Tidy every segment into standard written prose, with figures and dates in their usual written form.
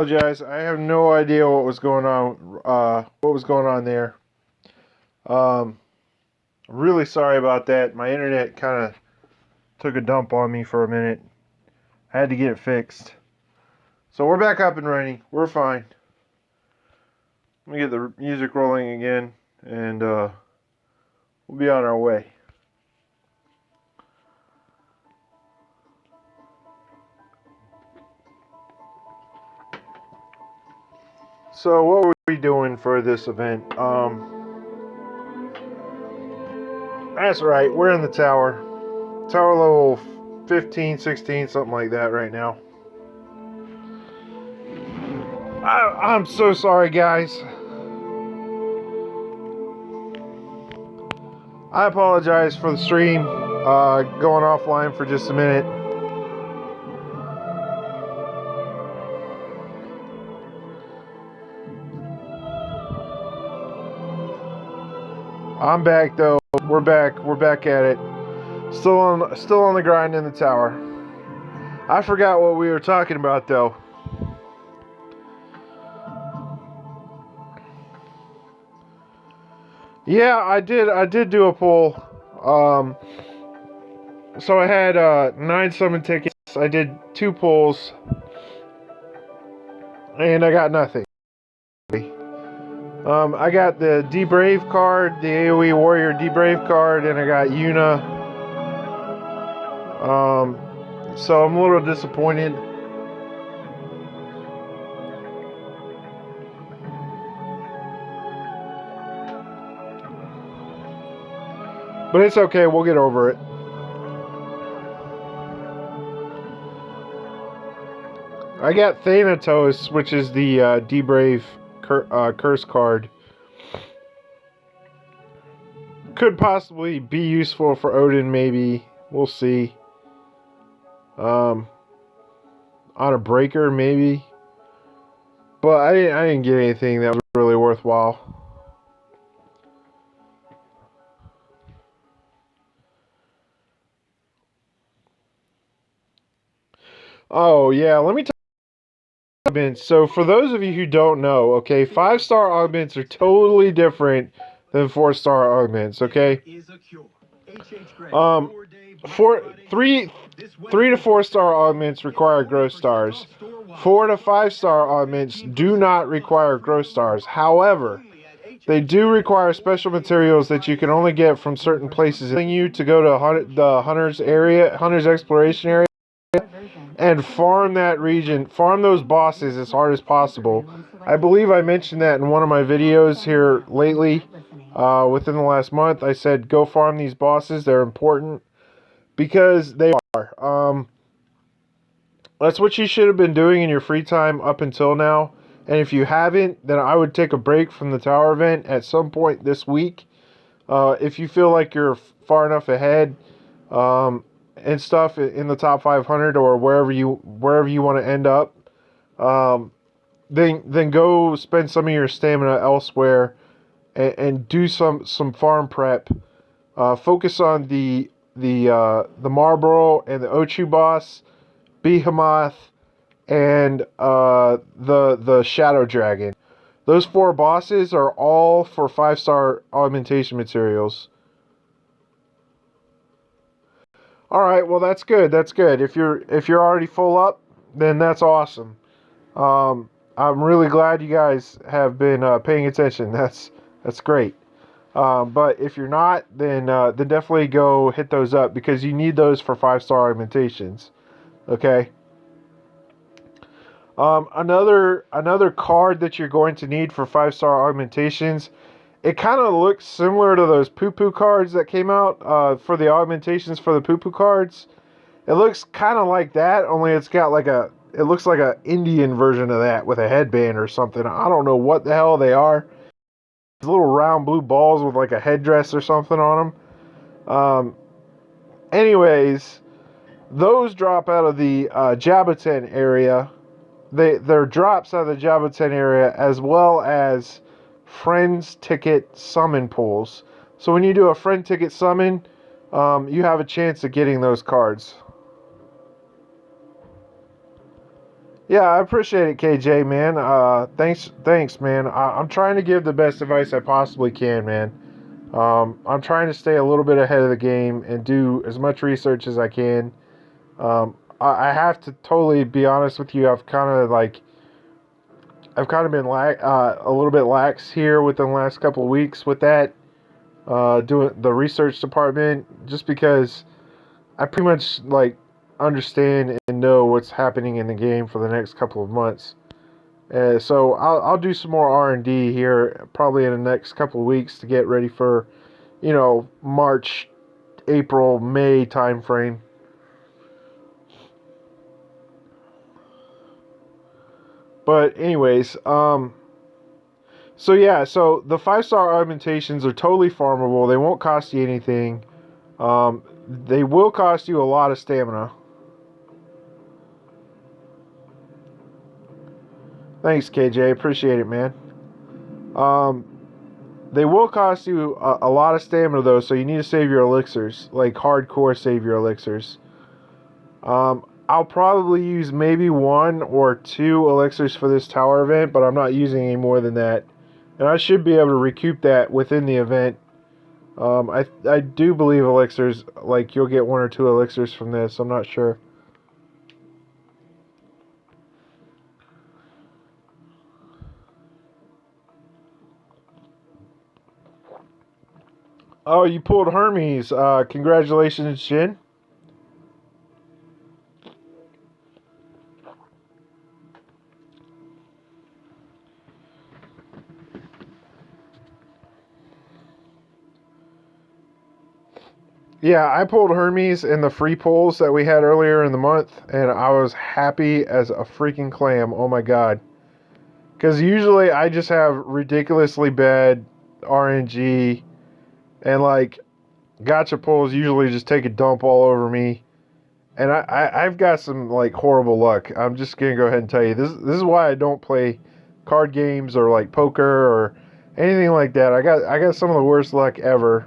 Apologize. I have no idea what was going on. There. Um, really sorry about that. My internet kind of took a dump on me for a minute. I had to get it fixed. So we're back up and running. We're fine. Let me get the music rolling again, and we'll be on our way. So what were we doing for this event? That's right. We're in the tower. Tower level 15, 16, something like that right now. I'm so sorry, guys. I apologize for the stream going offline for just a minute. I'm back though. We're back. We're back at it. Still on the grind in the tower. I forgot what we were talking about though. Yeah, I did do a poll. So I had 9 summon tickets. I did 2 polls, and I got nothing. I got the D-Brave card, the AoE Warrior D-Brave card, and I got Yuna. So I'm a little disappointed. But it's okay, we'll get over it. I got Thanatos, which is the D-Brave curse card. Could possibly be useful for Odin, maybe. We'll see. On a breaker, maybe. But I didn't get anything that was really worthwhile. Oh, yeah, let me tell you augments. So for those of you who don't know, okay, 5-star augments are totally different than 4-star augments, okay? Three to 4-star augments require growth stars. 4 to 5-star augments do not require growth stars. However, they do require special materials that you can only get from certain places. You to go to the Hunter's Exploration area, and farm that region, farm those bosses as hard as possible. I believe I mentioned that in one of my videos here lately, within the last month. I said go farm these bosses, they're important, because they are. That's what you should have been doing in your free time up until now. And if you haven't, then I would take a break from the tower event at some point this week. If you feel like you're far enough ahead, and stuff in the top 500 or wherever you want to end up, then go spend some of your stamina elsewhere and do some farm prep. Focus on the Marlboro and the Ochu boss, Behemoth, and the Shadow Dragon. Those 4 bosses are all for 5-star augmentation materials. All right, well that's good. That's good. If you're already full up, then that's awesome. I'm really glad you guys have been paying attention. That's great. But if you're not, then definitely go hit those up, because you need those for 5-star augmentations. Okay. Another card that you're going to need for 5-star augmentations. It kind of looks similar to those poo-poo cards that came out for the augmentations for the poo-poo cards. It looks kind of like that, only it's got like it looks like an Indian version of that with a headband or something. I don't know what the hell they are. These little round blue balls with like a headdress or something on them. Anyways, those drop out of the Jabaten area. They're drops out of the Jabaten area, as well as friends ticket summon pools. So when you do a friend ticket summon, you have a chance of getting those cards. Yeah, I appreciate it, KJ, man. Thanks, man. I'm trying to give the best advice I possibly can, man. I'm trying to stay a little bit ahead of the game and do as much research as I can. I have to totally be honest with you. I've kind of been a little bit lax here within the last couple of weeks with that, doing the research department, just because I pretty much like understand and know what's happening in the game for the next couple of months. So I'll do some more R&D here probably in the next couple of weeks to get ready for, March, April, May timeframe. But anyways, so yeah, so the 5-star augmentations are totally farmable. They won't cost you anything. They will cost you a lot of stamina. Thanks, KJ. Appreciate it, man. Um, they will cost you a lot of stamina though, so you need to save your elixirs, like hardcore save your elixirs. I'll probably use maybe 1 or 2 elixirs for this tower event, but I'm not using any more than that. And I should be able to recoup that within the event. I do believe elixirs, like you'll get 1 or 2 elixirs from this. I'm not sure. Oh, you pulled Hermes. Congratulations, Jin. Yeah, I pulled Hermes in the free pulls that we had earlier in the month, and I was happy as a freaking clam. Oh my god. Because usually I just have ridiculously bad RNG, and like gotcha pulls usually just take a dump all over me. And I've got some like horrible luck. I'm just gonna go ahead and tell you this is why I don't play card games or like poker or anything like that. I got some of the worst luck ever.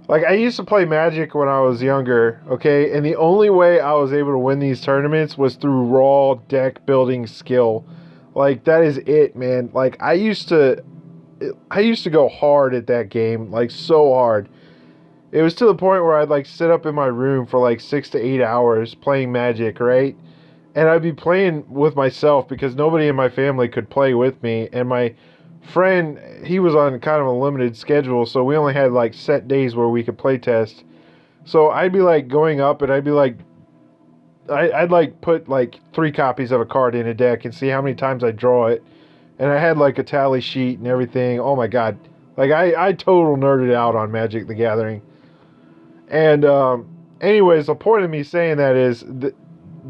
Like I used to play Magic when I was younger, okay, and the only way I was able to win these tournaments was through raw deck building skill. Like that is it, man. Like I used to go hard at that game, like so hard. It was to the point where I'd like sit up in my room for like 6 to 8 hours playing Magic, right? And I'd be playing with myself because nobody in my family could play with me. And my friend, he was on kind of a limited schedule, so we only had like set days where we could play test. So I'd be like going up and I'd be like, I'd like put like 3 copies of a card in a deck and see how many times I draw it. And I had like a tally sheet and everything. Oh my god. Like I total nerded out on Magic the Gathering. And anyways, the point of me saying that is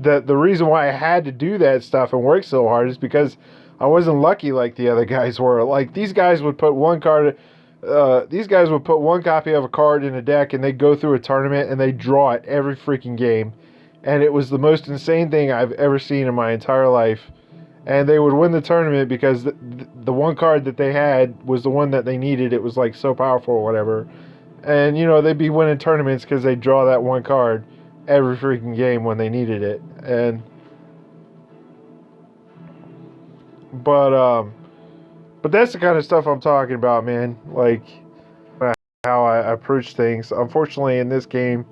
that the reason why I had to do that stuff and work so hard is because I wasn't lucky like the other guys were. Like these guys would put these guys would put 1 copy of a card in a deck and they'd go through a tournament and they draw it every freaking game. And it was the most insane thing I've ever seen in my entire life. And they would win the tournament because the 1 card that they had was the one that they needed. It was like so powerful or whatever. And, they'd be winning tournaments because they draw that 1 card every freaking game when they needed it. But that's the kind of stuff I'm talking about, man. Like, how I approach things. Unfortunately, in this game,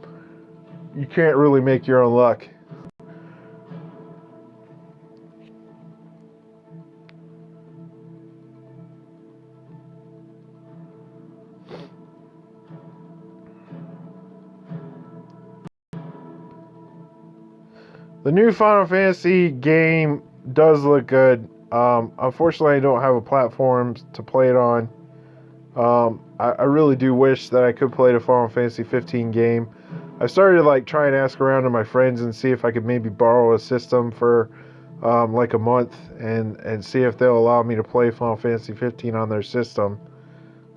you can't really make your own luck. The new Final Fantasy game does look good. Unfortunately, I don't have a platform to play it on. I really do wish that I could play the Final Fantasy 15 game. I started to like try and ask around to my friends and see if I could maybe borrow a system for like a month and see if they'll allow me to play Final Fantasy 15 on their system.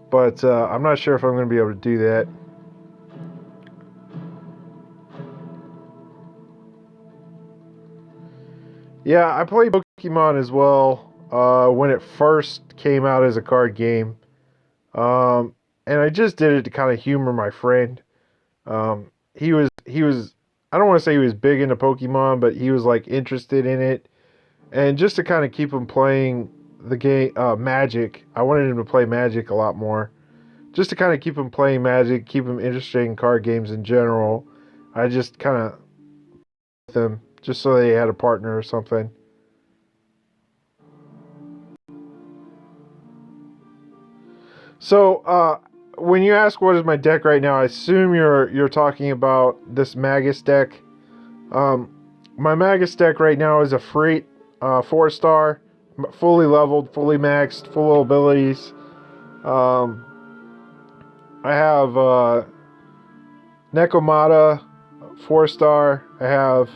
But I'm not sure if I'm going to be able to do that. Yeah, I played Pokemon as well when it first came out as a card game. And I just did it to kind of humor my friend. He was I don't want to say he was big into Pokemon, but he was like interested in it. And just to kind of keep him playing the game, Magic, I wanted him to play Magic a lot more. Just to kind of keep him playing Magic, keep him interested in card games in general. I just kind of with him just so they had a partner or something. So, when you ask what is my deck right now, I assume you're talking about this Magus deck. My Magus deck right now is a Freight 4-star, fully leveled, fully maxed, full abilities. Um, I have Nekomata 4-star. I have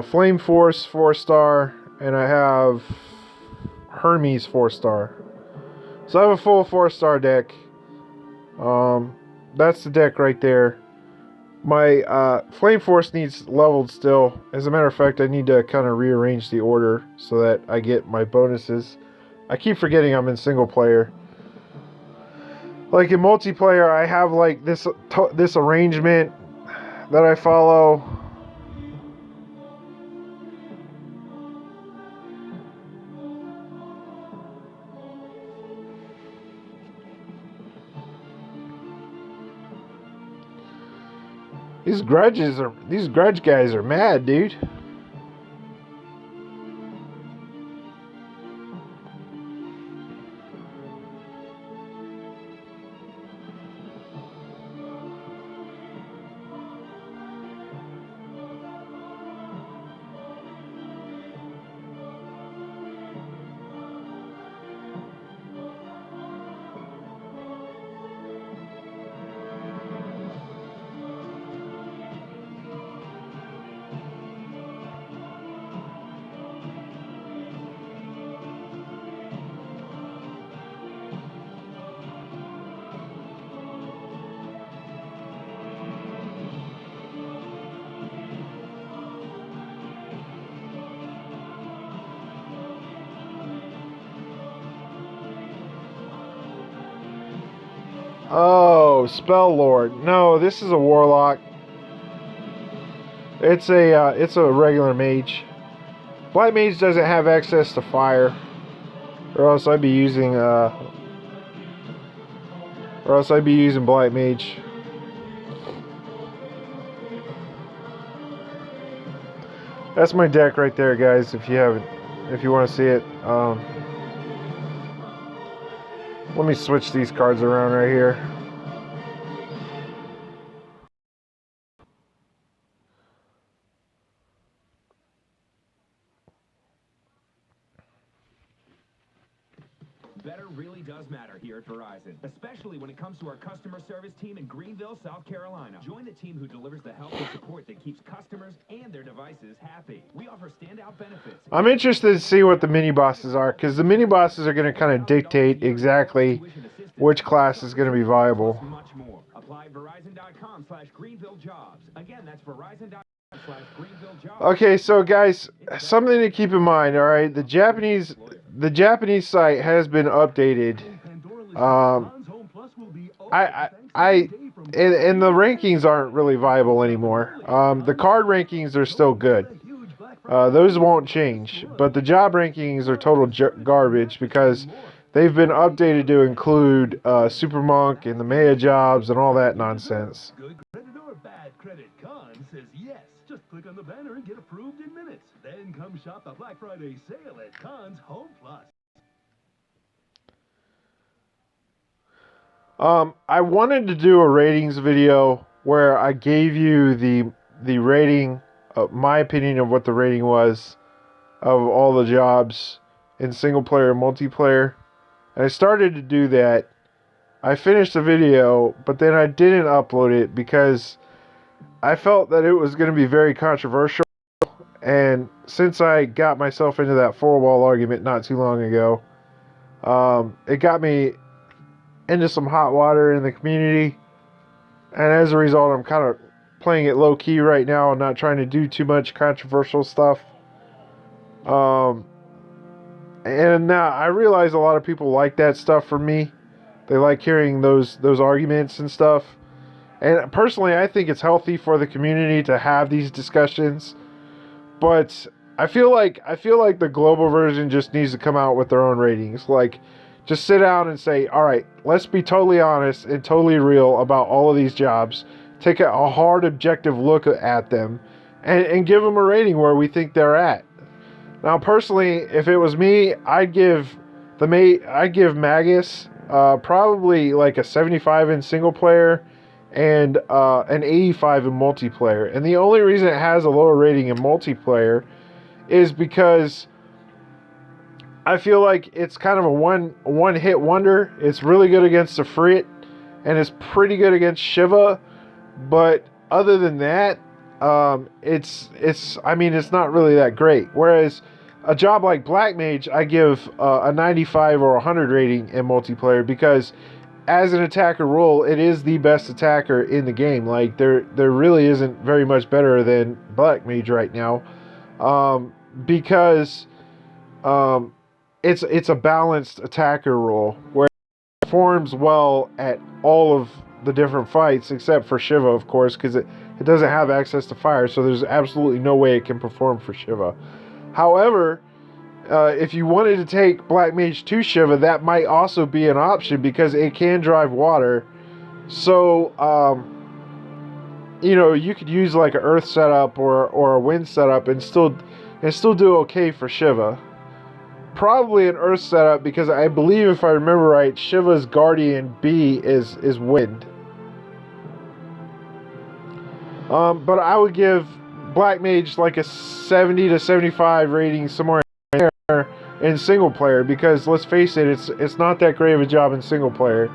Flame Force 4-star, and I have Hermes 4-star. So I have a full 4-star deck. That's the deck right there. My Flame Force needs leveled still. As a matter of fact, I need to kind of rearrange the order so that I get my bonuses. I keep forgetting I'm in single player. Like in multiplayer, I have like this arrangement that I follow. These grudge guys are mad, dude. Oh, Spell Lord. No, this is a Warlock. It's a regular mage. Blight Mage doesn't have access to fire, or else I'd be using Blight Mage. That's my deck right there, guys. If you want to see it, let me switch these cards around right here. Better really does matter here at Verizon, especially when it comes to our customer service team in Greenville, South Carolina. Join the team who delivers the help and support that keeps customers and their devices happy. We offer standout benefits. I'm interested to see what the mini bosses are, because the mini bosses are going to kind of dictate exactly which class is going to be viable. Much more. Apply Verizon.com/GreenvilleJobs. Again, that's Verizon.com/GreenvilleJobs. Okay, so guys, something to keep in mind. All right, the Japanese site has been updated. And the rankings aren't really viable anymore. The card rankings are still good. Those won't change, but the job rankings are total garbage because they've been updated to include Super Monk and the Maya jobs and all that nonsense. Good credit or bad credit? Cons says yes. Just click on the banner and get approved in minutes. Then come shop the Black Friday sale at Cons Home Plus. I wanted to do a ratings video where I gave you the rating, my opinion of what the rating was of all the jobs in single player and multiplayer. And I started to do that. I finished the video, but then I didn't upload it because I felt that it was going to be very controversial. And since I got myself into that four-wall argument not too long ago, it got me into some hot water in the community. And as a result, I'm kind of playing it low-key right now and not trying to do too much controversial stuff. And now I realize a lot of people like that stuff from me. They like hearing those arguments and stuff. And personally, I think it's healthy for the community to have these discussions. But I feel like the global version just needs to come out with their own ratings. Like, just sit down and say, all right, let's be totally honest and totally real about all of these jobs. Take a hard, objective look at them, and give them a rating where we think they're at. Now, personally, if it was me, I'd give Magus probably like a 75 in single player and an 85 in multiplayer. And the only reason it has a lower rating in multiplayer is because I feel like it's kind of a one hit wonder. It's really good against the Frit, and it's pretty good against Shiva. But other than that, it's not really that great. Whereas a job like Black Mage, I give a 95 or 100 rating in multiplayer because as an attacker role, it is the best attacker in the game. Like, there really isn't very much better than Black Mage right now, because it's a balanced attacker role where it performs well at all of the different fights except for Shiva, of course, because it doesn't have access to fire, so there's absolutely no way it can perform for Shiva. However, if you wanted to take Black Mage to Shiva, that might also be an option because it can drive water. So, you could use like an Earth setup or a Wind setup and still do okay for Shiva. Probably an Earth setup because I believe, if I remember right, Shiva's Guardian B is Wind. But I would give Black Mage like a 70 to 75 rating somewhere there in single player because, let's face it, it's not that great of a job in single player.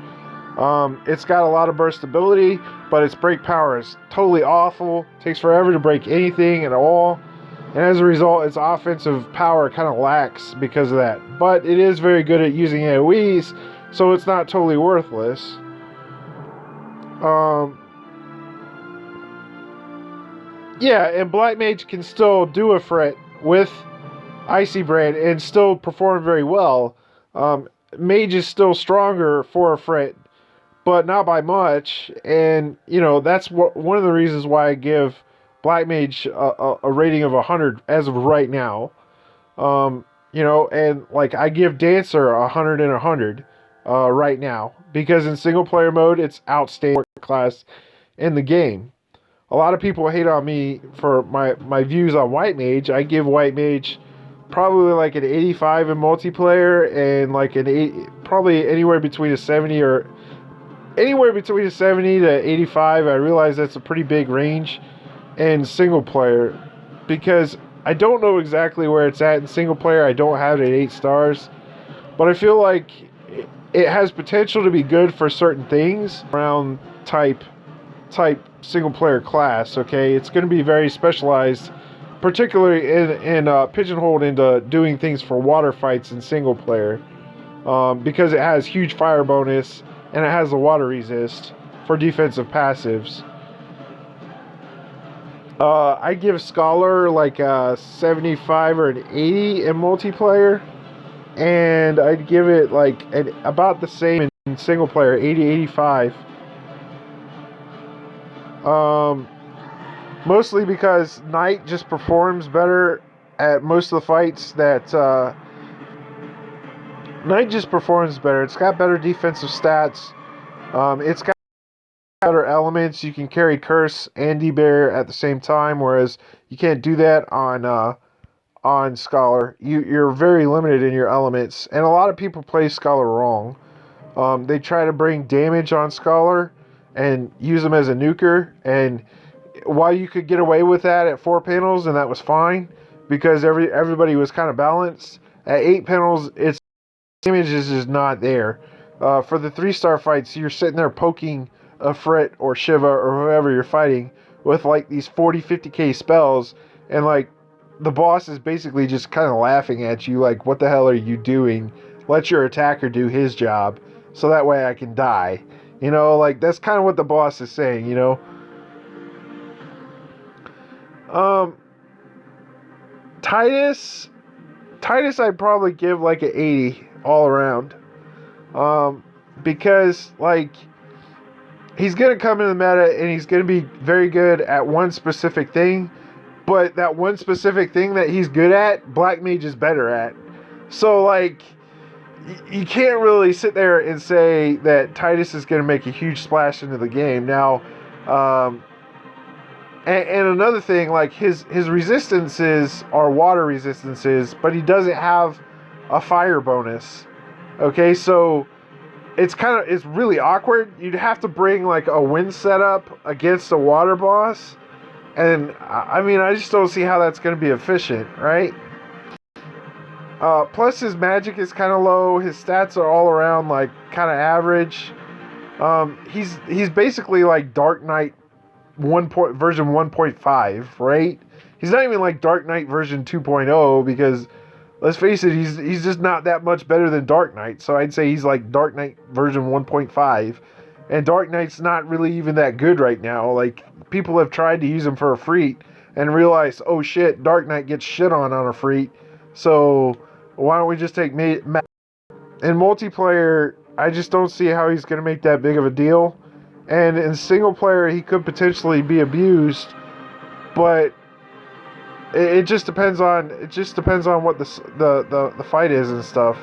It's got a lot of burstability, but its break power is totally awful. It takes forever to break anything at all. And as a result, its offensive power kind of lacks because of that. But it is very good at using AoEs, so it's not totally worthless. Yeah, and Black Mage can still do a Frit with Icy Brand and still perform very well. Mage is still stronger for a Frit, but not by much. And, that's one of the reasons why I give Black Mage a rating of 100 as of right now. And like I give Dancer 100 and 100 right now because in single player mode, it's outstanding class in the game. A lot of people hate on me for my views on White Mage. I give White Mage probably like an 85 in multiplayer and like probably anywhere between a 70 to 85. I realize that's a pretty big range in single player because I don't know exactly where it's at in single player. I don't have it at 8 stars, but I feel like it has potential to be good for certain things around type single player class. Okay, it's going to be very specialized, particularly in pigeonholed into doing things for water fights in single player, because it has huge fire bonus and it has the water resist for defensive passives. I give Scholar like a 75 or an 80 in multiplayer, and I'd give it like about the same in single player, 80, 85. Mostly because Knight just performs better at most of the fights Knight just performs better. It's got better defensive stats. It's got better elements. You can carry Curse and D-Bear at the same time, whereas you can't do that on Scholar. You're very limited in your elements, and a lot of people play Scholar wrong. They try to bring damage on Scholar and use them as a nuker, and while you could get away with that at 4 panels, and that was fine because everybody was kind of balanced, at 8 panels, its damage is just not there. For the 3-star fights, you're sitting there poking a Frit or Shiva or whoever you're fighting with like these 40-50k spells, and like the boss is basically just kind of laughing at you like, what the hell are you doing? Let your attacker do his job so that way I can die. Like that's kind of what the boss is saying, Titus I'd probably give like an 80 all around. Because like he's going to come in the meta and he's going to be very good at one specific thing, but that one specific thing that he's good at, Black Mage is better at. So, like, you can't really sit there and say that Titus is going to make a huge splash into the game. Now, and another thing, like, his resistances are water resistances, but he doesn't have a fire bonus. Okay, so it's really awkward. You'd have to bring like a wind setup against a water boss, and I mean, I just don't see how that's going to be efficient, right? Plus his magic is kind of low. His stats are all around like kind of average. He's basically like Dark Knight version 1.5, right? He's not even like Dark Knight version 2.0 because let's face it, he's just not that much better than Dark Knight. So I'd say he's like Dark Knight version 1.5. And Dark Knight's not really even that good right now. Like, people have tried to use him for a freet and realized, oh shit, Dark Knight gets shit on a freet. So why don't we just take in multiplayer, I just don't see how he's going to make that big of a deal. And in single player, he could potentially be abused, but it just depends on what the fight is and stuff.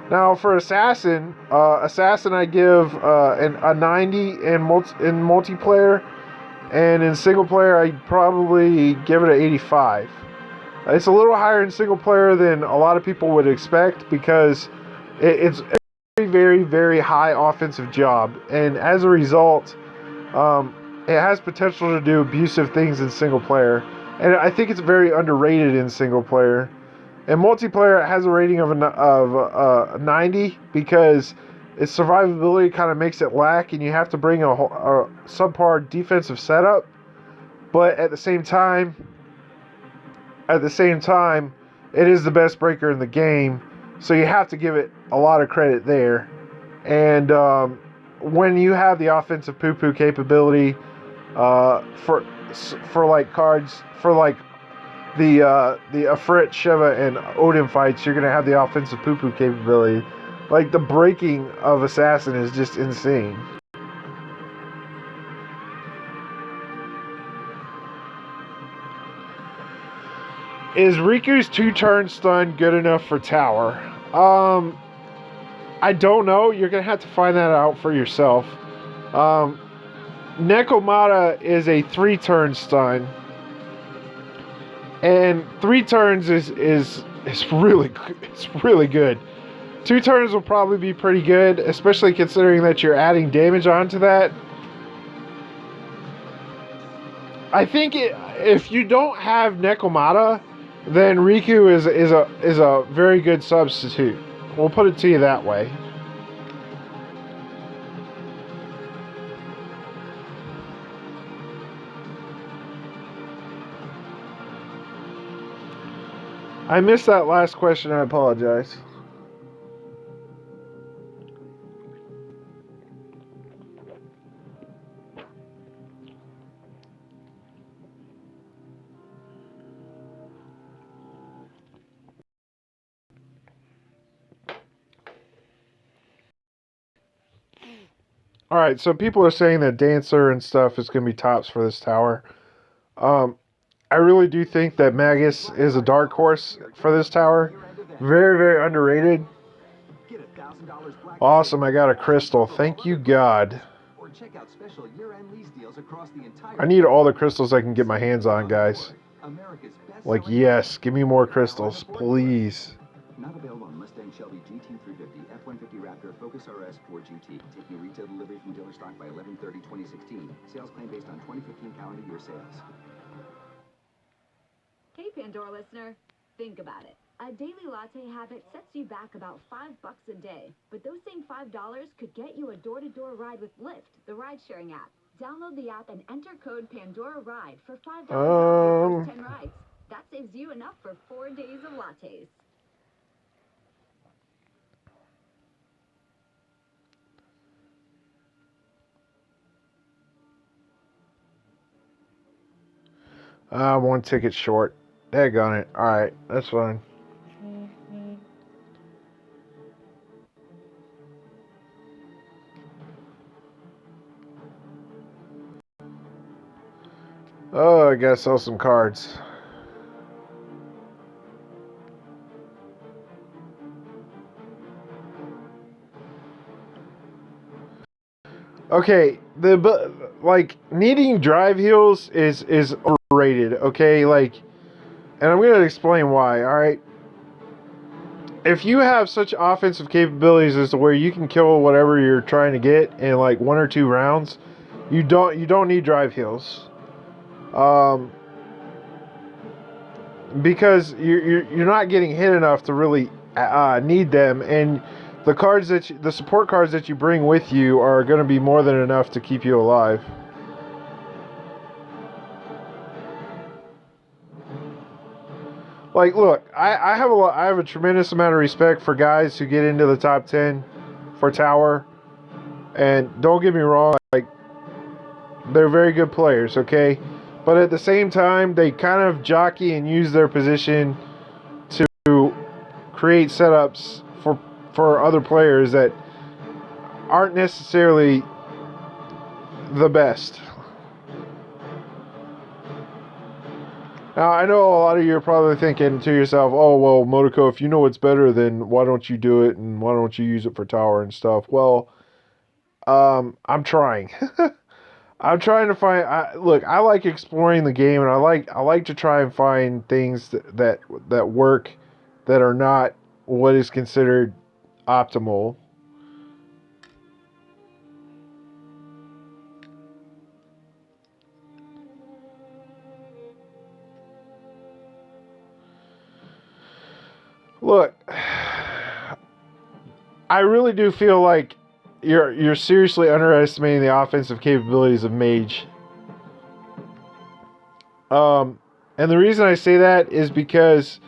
Now for Assassin I give a 90 in multiplayer, and in single player I probably give it an 85. It's a little higher in single player than a lot of people would expect because it's a very, very, very high offensive job, and as a result, it has potential to do abusive things in single player, and I think it's very underrated in single player. In multiplayer, it has a rating of 90 because its survivability kind of makes it lack, and you have to bring a subpar defensive setup. But at the same time, it is the best breaker in the game, so you have to give it a lot of credit there. And when you have the offensive poo-poo capability for like cards for like the Ifrit, Shiva, and Odin fights, you're gonna have the offensive poo-poo capability. Like, the breaking of Assassin is just insane. Is Riku's 2-turn stun good enough for tower? I don't know. You're gonna have to find that out for yourself. Nekomata is a 3-turn stun, and 3 turns is really good. 2 turns will probably be pretty good, especially considering that you're adding damage onto that. I think if you don't have Nekomata, then Riku is a very good substitute. We'll put it to you that way. I missed that last question. I apologize. Alright, so people are saying that Dancer and stuff is going to be tops for this tower. I really do think that Magus is a dark horse for this tower. Very, very underrated. Awesome, I got a crystal. Thank you, God. I need all the crystals I can get my hands on, guys. Like, yes, give me more crystals, please. Not available on Mustang, Shelby, GT350, F-150 Raptor, Focus RS, Ford GT. Taking retail delivery from dealer stock by 11/30/2016. Sales claim based on 2015 calendar year sales. Hey, Pandora listener, think about it. A daily latte habit sets you back about $5 a day, but those same $5 could get you a door-to-door ride with Lyft, the ride-sharing app. Download the app and enter code Pandora Ride for $5 off your first 10 rides. That saves you enough for 4 days of lattes. One ticket short. Daggone it. Alright, that's fine. Oh, I gotta sell some cards. Okay, like needing drive heals is overrated. Okay, like, and I'm gonna explain why. All right, if you have such offensive capabilities as to where you can kill whatever you're trying to get in like 1 or 2 rounds, you don't need drive heals. Because you're not getting hit enough to really need them, and the support cards that you bring with you are going to be more than enough to keep you alive. Like, look, I have a tremendous amount of respect for guys who get into the top 10 for tower, and don't get me wrong, like, they're very good players, okay? But at the same time, they kind of jockey and use their position to create setups for other players that aren't necessarily the best. Now, I know a lot of you are probably thinking to yourself, oh, well, Motoko, if you know what's better, then why don't you do it, and why don't you use it for tower and stuff? Well, I'm trying. I'm trying to find. Look, I like exploring the game, and I like to try and find things that work, that are not what is considered optimal. Look, I really do feel like you're seriously underestimating the offensive capabilities of Mage. And the reason I say that is because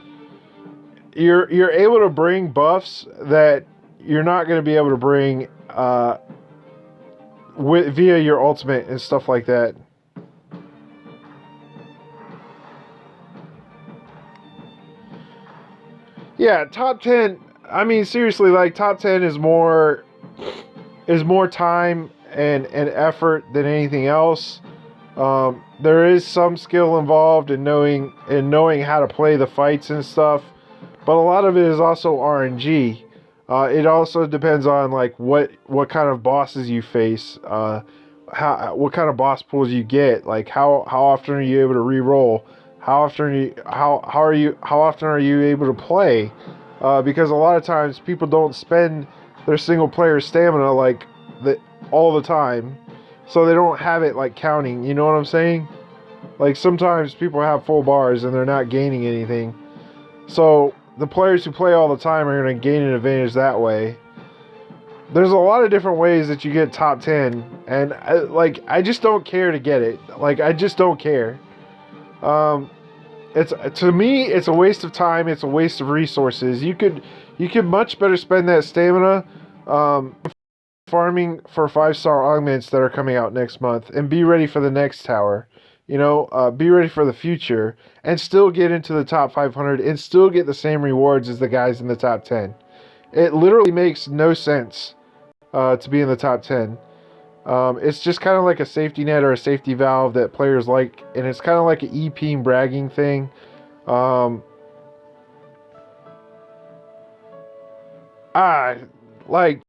you're able to bring buffs that you're not going to be able to bring via your ultimate and stuff like that. Yeah, top 10. I mean, seriously, like, top 10 is more time and effort than anything else. There is some skill involved in knowing how to play the fights and stuff, but a lot of it is also RNG. It also depends on like what kind of bosses you face, what kind of boss pools you get, like how often are you able to re-roll, how often are you able to play, because a lot of times people don't spend their single player stamina like all the time. So they don't have it like counting, you know what I'm saying? Like sometimes people have full bars and they're not gaining anything. So the players who play all the time are going to gain an advantage that way. There's a lot of different ways that you get top 10, and I just don't care to get it. Like, I just don't care. To me, it's a waste of time. It's a waste of resources. You could much better spend that stamina farming for 5-star augments that are coming out next month, and be ready for the next tower. Be ready for the future, and still get into the top 500 and still get the same rewards as the guys in the top 10. It literally makes no sense to be in the top 10. It's just kind of like a safety net or a safety valve that players like, and it's kind of like an EP and bragging thing. Like,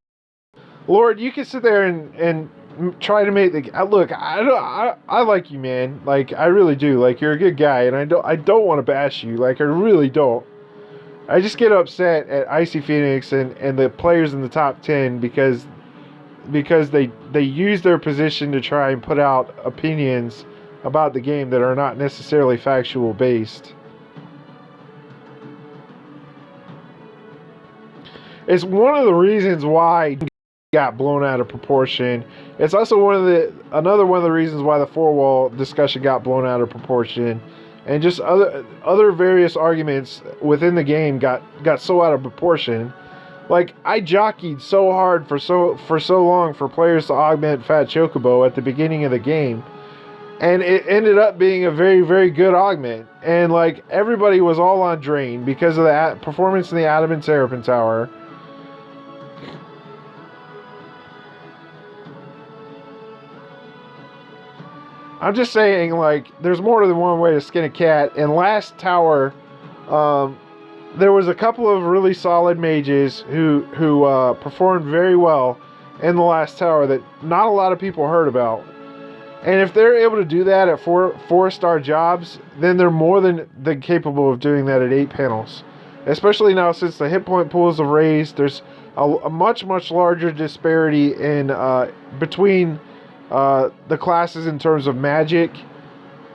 Lord, you can sit there and try to make the look. I like you, man. Like, I really do. Like, you're a good guy, and I don't want to bash you. Like, I really don't. I just get upset at Icy Phoenix and the players in the top 10 because they use their position to try and put out opinions about the game that are not necessarily factual based. It's one of the reasons why got blown out of proportion. It's also another one of the reasons why the 4-wall discussion got blown out of proportion, and just other various arguments within the game got so out of proportion. Like, I jockeyed so hard for so long for players to augment Fat Chocobo at the beginning of the game, and it ended up being a very, very good augment. And like, everybody was all on Drain because of the performance in the Adamant Terrapin Tower. I'm just saying, like, there's more than one way to skin a cat. And last tower, there was a couple of really solid mages who performed very well in the last tower that not a lot of people heard about. And if they're able to do that at four-star jobs, then they're more than capable of doing that at 8 panels. Especially now since the hit point pools have raised, there's a much larger disparity in between the classes in terms of magic,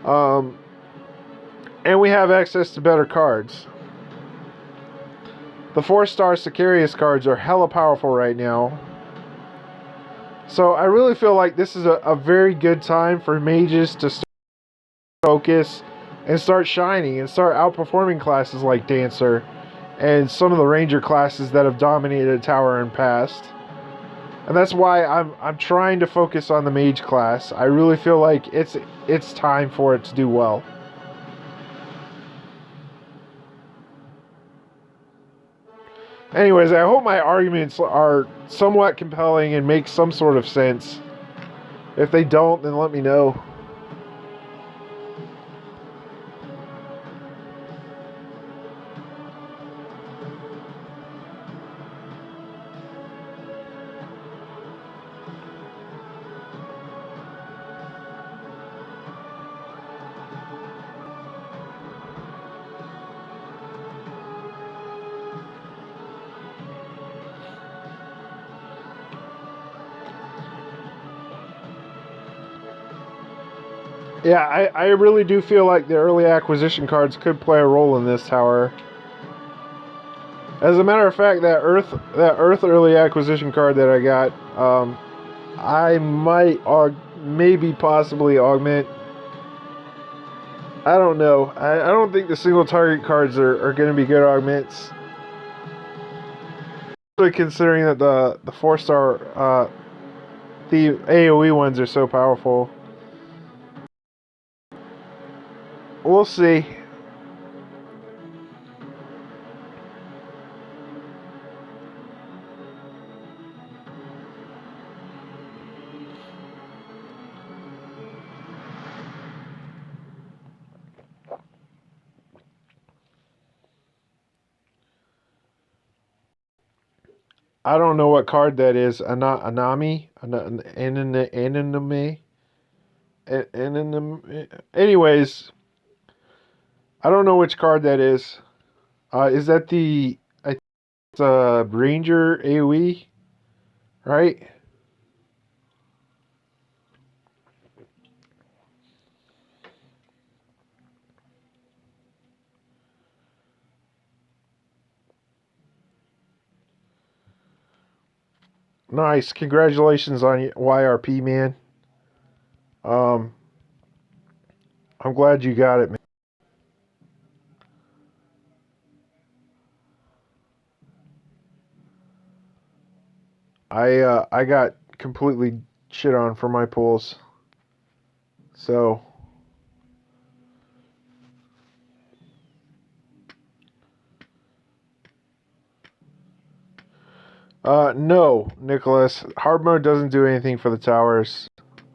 and we have access to better cards. The 4-star Sicarius cards are hella powerful right now. So I really feel like this is a very good time for mages to start focus and start shining and start outperforming classes like Dancer and some of the Ranger classes that have dominated a tower in past. And that's why I'm trying to focus on the mage class. I really feel like it's time for it to do well. Anyways, I hope my arguments are somewhat compelling and make some sort of sense. If they don't, then let me know. Yeah, I really do feel like the early acquisition cards could play a role in this tower. As a matter of fact, that Earth early acquisition card that I got, I might maybe possibly augment. I don't know. I don't think the single target cards are going to be good augments. Especially considering that the 4-star the AoE ones are so powerful. We'll see. I don't know what card that is. Anami? Anyways, I don't know which card that is. Is that the Ranger AoE? Right? Nice. Congratulations on YRP, man. I'm glad you got it, man. I got completely shit on for my pulls. So no, Nicholas. Hard mode doesn't do anything for the towers.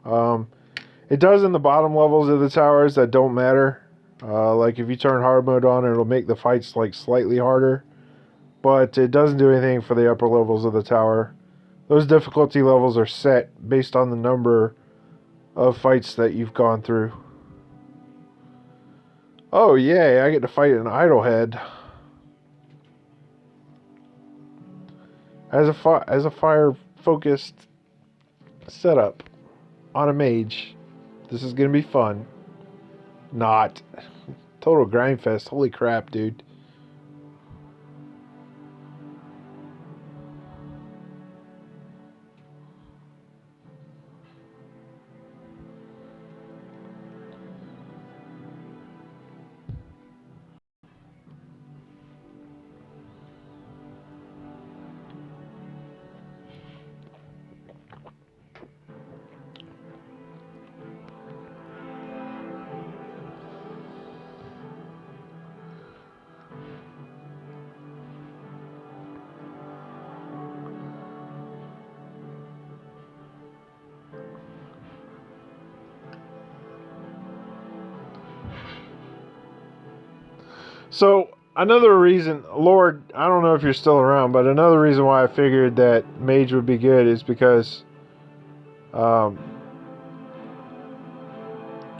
It does in the bottom levels of the towers that don't matter. Like if you turn hard mode on, it'll make the fights like slightly harder. But it doesn't do anything for the upper levels of the tower. Those difficulty levels are set based on the number of fights that you've gone through. Oh yay, I get to fight an Idlehead. As a fire-focused setup on a mage. This is gonna be fun. Not. Total grindfest. Holy crap, dude. So another reason, Lord, I don't know if you're still around, but another reason why I figured that Mage would be good is because, yeah,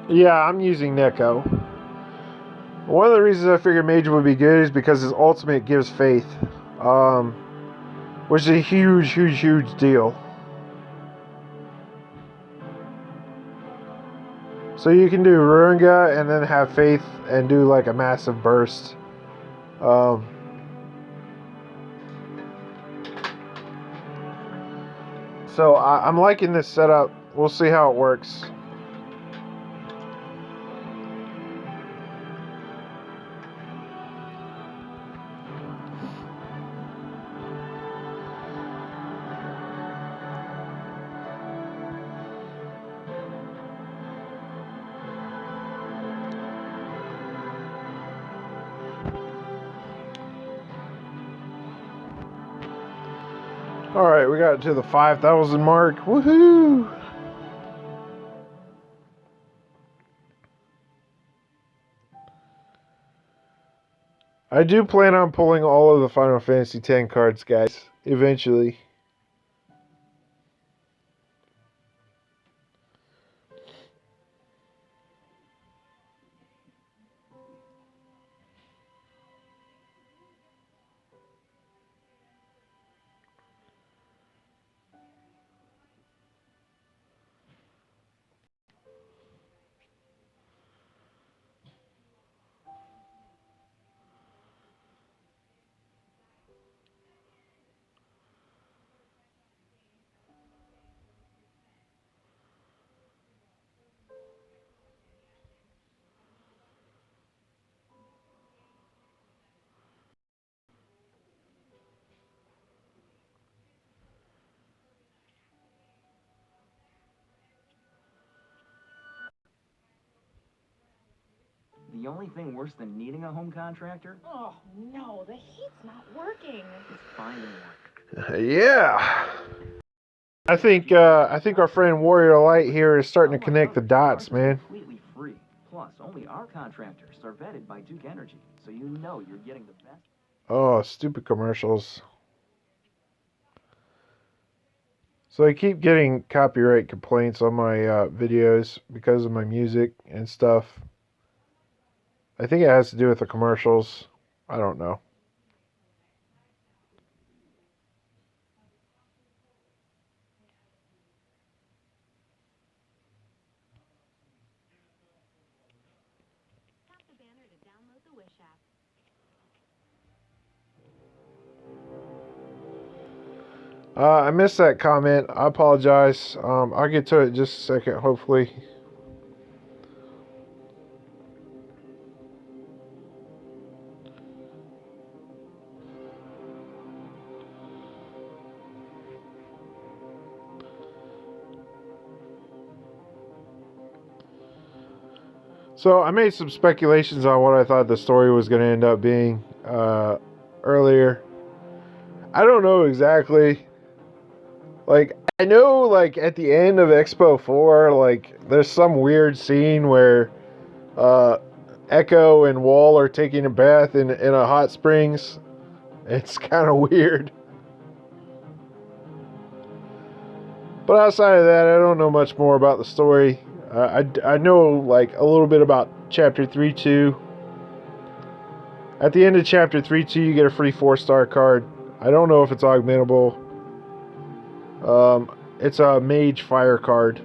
I'm using Neko. One of the reasons I figured Mage would be good is because his ultimate gives faith, which is a huge, huge, huge deal. So you can do Ruinga and then have faith and do like a massive burst. So I'm liking this setup. We'll see how it works. Alright, we got to the 5,000 mark. Woohoo! I do plan on pulling all of the Final Fantasy X cards, guys, eventually. The only thing worse than needing a home contractor Oh, no, the heat's not working. is finding one. Yeah. I think our friend Warrior Light here is starting to connect the dots, man. Completely free. Plus, only our contractors are vetted by Duke Energy, so you know you're getting the best. Oh, stupid commercials. So I keep getting copyright complaints on my videos because of my music and stuff. I think it has to do with the commercials. I don't know. Tap the banner to download the Wish app. I missed that comment. I apologize. I'll get to it in just a second, hopefully. So I made some speculations on what I thought the story was going to end up being earlier. I don't know exactly. Like, I know, like, at the end of Expo 4, like, there's some weird scene where Echo and Wall are taking a bath in a hot springs. It's kind of weird. But outside of that, I don't know much more about the story. I know, like, a little bit about Chapter 3-2. At the end of Chapter 3-2, you get a free 4-star card. I don't know if it's augmentable. It's a Mage Fire card.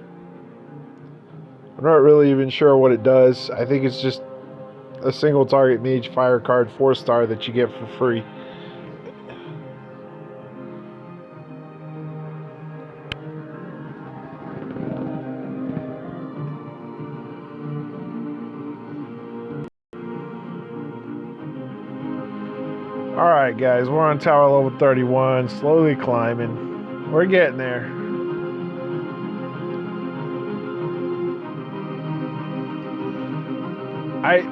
I'm not really even sure what it does. I think it's just a single target Mage Fire card 4-star that you get for free. Alright guys, we're on tower level 31, slowly climbing. We're getting there.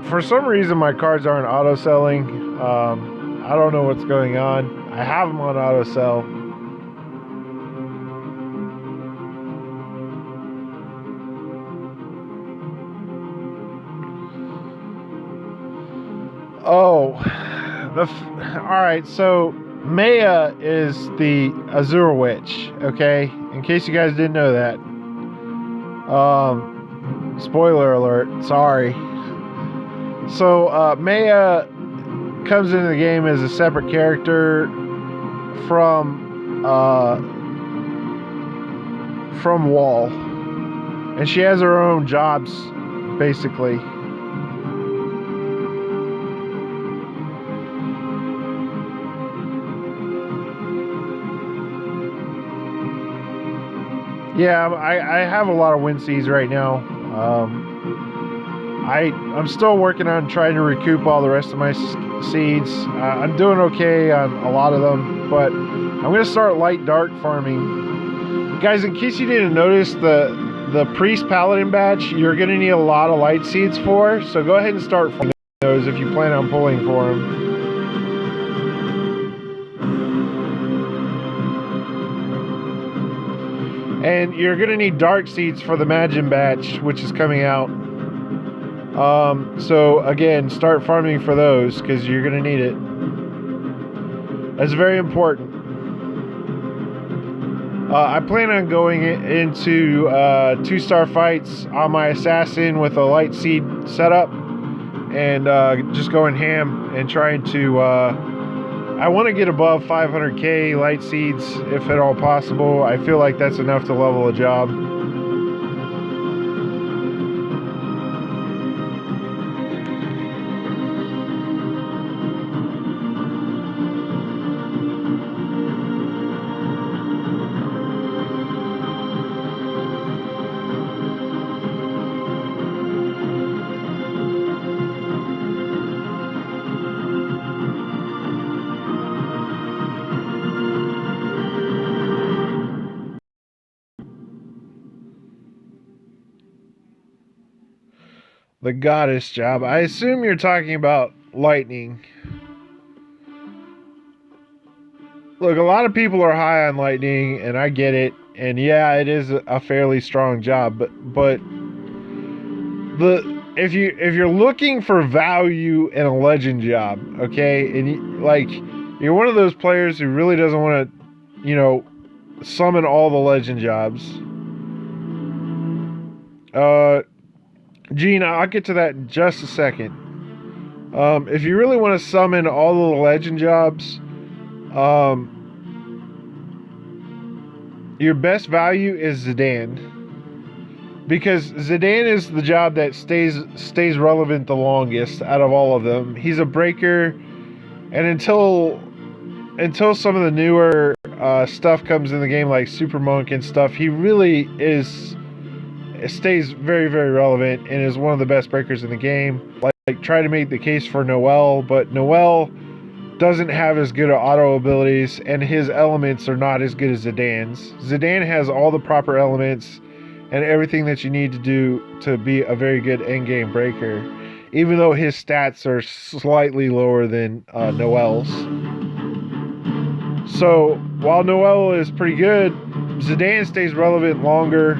For some reason my cards aren't auto selling. I don't know what's going on. I have them on auto sell. Oh, all right. So Maya is the Azure Witch. Okay, in case you guys didn't know that. Spoiler alert. Sorry. So Maya comes into the game as a separate character from Wall, and she has her own jobs, basically. Yeah, I have a lot of win seeds right now. I'm still working on trying to recoup all the rest of my seeds. I'm doing okay on a lot of them, but I'm going to start light dark farming. Guys, in case you didn't notice, the Priest Paladin badge, you're going to need a lot of light seeds for, so go ahead and start farming those if you plan on pulling for them. And you're going to need dark seeds for the Magin batch, which is coming out. So again, start farming for those because you're going to need it. That's very important. I plan on going into 2-star fights on my assassin with a light seed setup and just going ham and trying to... I want to get above 500k light seeds if at all possible. I feel like that's enough to level a job. The goddess job. I assume you're talking about lightning. Look, a lot of people are high on lightning, and I get it. And yeah, it is a fairly strong job, but if you're looking for value in a legend job, okay, and you're one of those players who really doesn't want to, summon all the legend jobs. Gene, I'll get to that in just a second. If you really want to summon all the legend jobs, your best value is Zidane, because Zidane is the job that stays relevant the longest out of all of them. He's a breaker, and until some of the newer stuff comes in the game, like Super Monk and stuff, he really stays very, very relevant and is one of the best breakers in the game. Like try to make the case for Noel, but Noel doesn't have as good auto abilities, and his elements are not as good as Zidane's. Zidane has all the proper elements and everything that you need to do to be a very good endgame breaker, even though his stats are slightly lower than Noel's. So while Noel is pretty good, Zidane stays relevant longer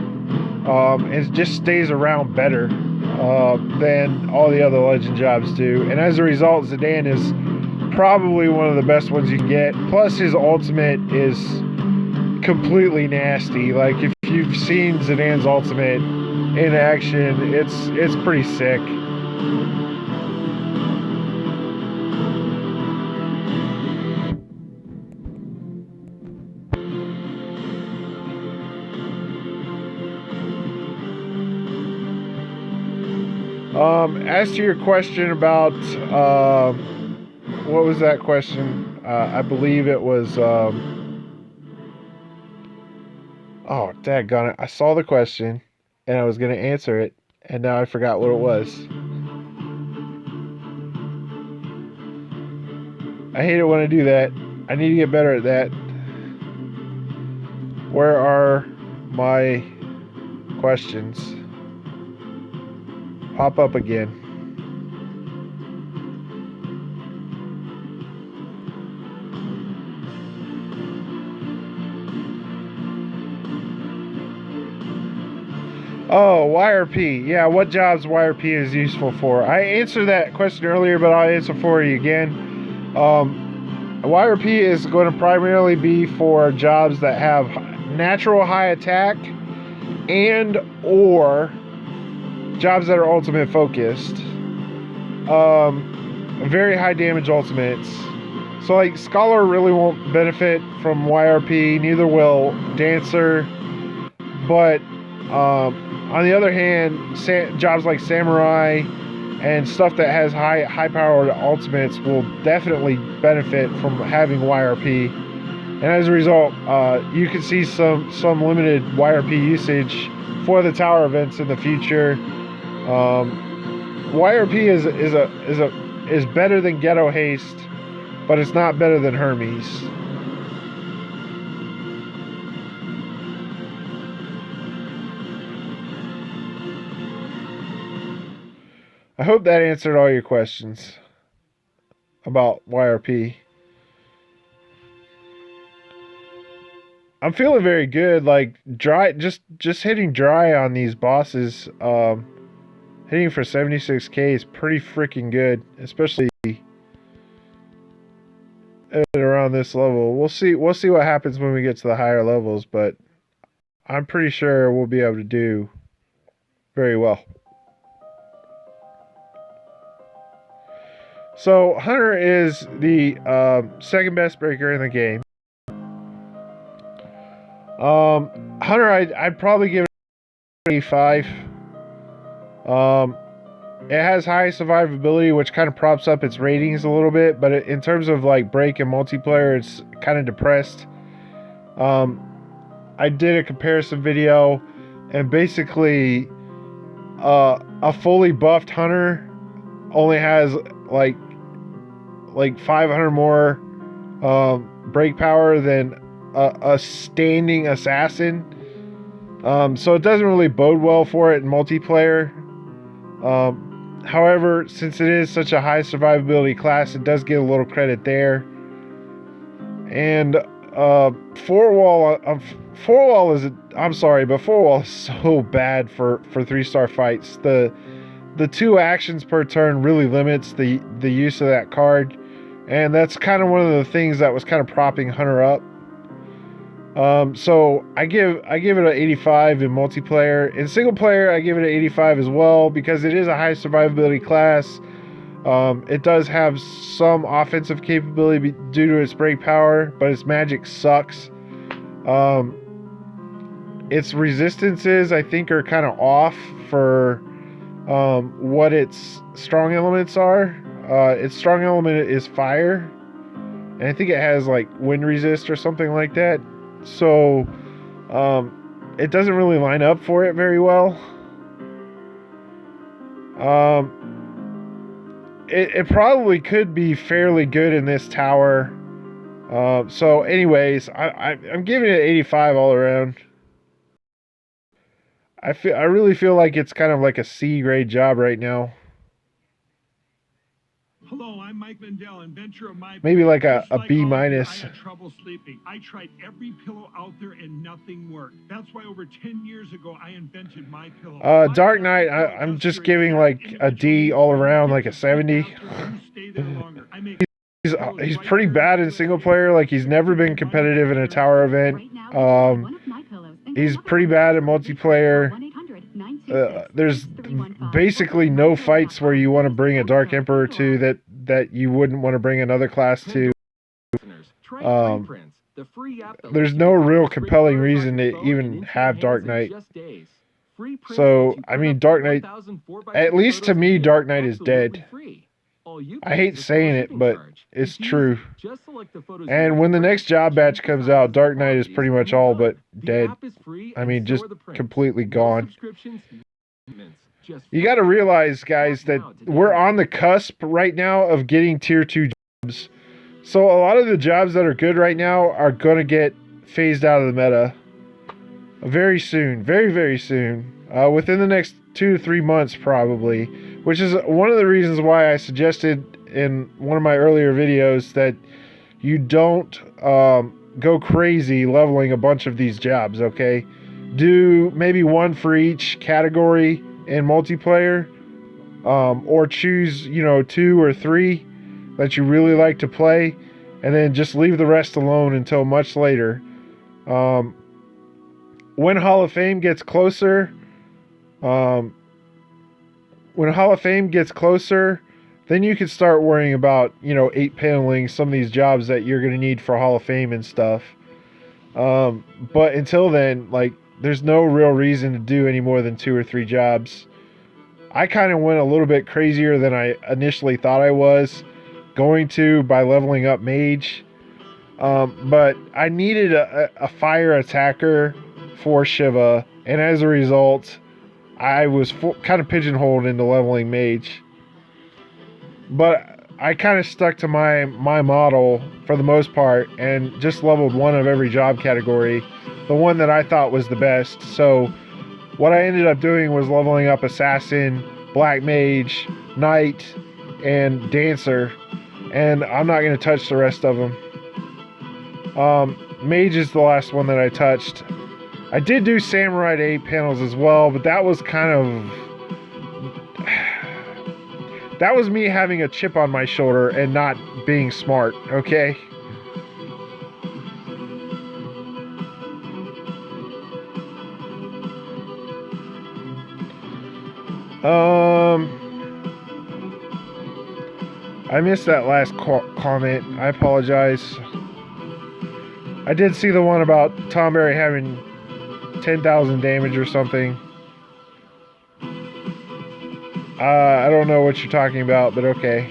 and just stays around better than all the other legend jobs do. And as a result, Zidane is probably one of the best ones you can get. Plus, his ultimate is completely nasty. Like, if you've seen Zidane's ultimate in action, it's pretty sick. As to your question about what was that question? I believe it was oh, daggone it. I saw the question and I was going to answer it, and now I forgot what it was. I hate it when I do that. I need to get better at that. Where are my questions? Pop up again. Oh, YRP. Yeah, what jobs YRP is useful for? I answered that question earlier, but I'll answer for you again. YRP is going to primarily be for jobs that have natural high attack and or jobs that are ultimate focused. Very high damage ultimates. So like Scholar really won't benefit from YRP, neither will Dancer. But on the other hand, jobs like Samurai and stuff that has high powered ultimates will definitely benefit from having YRP. And as a result, you can see some limited YRP usage for the tower events in the future. YRP is better than Ghetto Haste, but it's not better than Hermes. I hope that answered all your questions about YRP. I'm feeling very good. Like dry, just hitting dry on these bosses. Hitting for 76k is pretty freaking good, especially at around this level. We'll see what happens when we get to the higher levels, but I'm pretty sure we'll be able to do very well. So Hunter is the second best breaker in the game. Hunter, I'd probably give it 85. It has high survivability, which kind of props up its ratings a little bit, but in terms of like break and multiplayer, it's kind of depressed. I did a comparison video, and basically a fully buffed Hunter only has like 500 more break power than a standing assassin. So it doesn't really bode well for it in multiplayer. However, since it is such a high survivability class, it does get a little credit there. And four wall is so bad for 3-star fights. The 2 actions per turn really limits the use of that card, and that's kind of one of the things that was kind of propping Hunter up. So I give it an 85 in multiplayer. In single player, I give it an 85 as well, because it is a high survivability class. It does have some offensive capability due to its break power, but its magic sucks. Its resistances, I think, are kind of off for what its strong elements are. Its strong element is fire, and I think it has like wind resist or something like that. So it doesn't really line up for it very well. It probably could be fairly good in this tower. So anyways, I'm giving it 85 all around. I really feel like it's kind of like a C grade job right now. Hello, I'm Mike Lindell, inventor of my maybe pillow. like a Just B all of you, minus. I had trouble sleeping. I tried every pillow out there and nothing worked. That's why over 10 years ago I invented my pillow. Dark Knight, I'm just giving like a D all around, like a 70. He's pretty bad in single player. Like, he's never been competitive in a tower event. He's pretty bad in multiplayer. There's basically no fights where you want to bring a Dark Emperor to that you wouldn't want to bring another class to. There's no real compelling reason to even have Dark Knight. So, I mean, Dark Knight, at least to me, Dark Knight is dead. I hate saying it, but it's true. And when the next job batch comes out, Dark Knight is pretty much all but dead. I mean, just completely gone. You got to realize, guys, that we're on the cusp right now of getting tier 2 jobs. So a lot of the jobs that are good right now are going to get phased out of the meta very soon. Very, very soon. Within the next 2 to 3 months, probably. Which is one of the reasons why I suggested in one of my earlier videos that you don't go crazy leveling a bunch of these jobs, okay? do maybe one for each category in multiplayer, or choose, you know, 2 or 3 that you really like to play, and then just leave the rest alone until much later. When Hall of Fame gets closer, then you can start worrying about, you know, 8-paneling some of these jobs that you're going to need for Hall of Fame and stuff. But until then, like, there's no real reason to do any more than 2 or 3 jobs. I kind of went a little bit crazier than I initially thought I was going to by leveling up Mage. But I needed a fire attacker for Shiva, and as a result, I was kind of pigeonholed into leveling Mage. But I kind of stuck to my model for the most part and just leveled one of every job category, the one that I thought was the best. So what I ended up doing was leveling up Assassin, Black Mage, Knight, and Dancer, and I'm not going to touch the rest of them. Mage is the last one that I touched. I did do Samurai to 8 panels as well, but that was kind of... that was me having a chip on my shoulder and not being smart, okay? I missed that last comment. I apologize. I did see the one about Tom Berry having 10,000 damage or something. I don't know what you're talking about, but okay.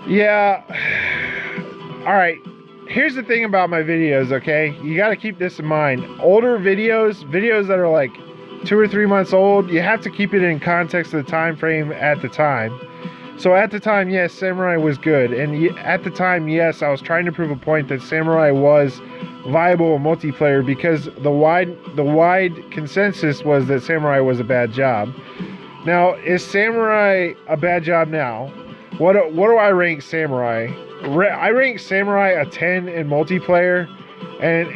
Yeah. Alright. Here's the thing about my videos, okay? You gotta keep this in mind. Older videos that are like 2 or 3 months old, you have to keep it in context of the time frame at the time. So at the time, yes, Samurai was good. And at the time, yes, I was trying to prove a point that Samurai was viable in multiplayer, because the wide consensus was that Samurai was a bad job. Now, is Samurai a bad job now? What do I rank Samurai? I rank Samurai a 10 in multiplayer, and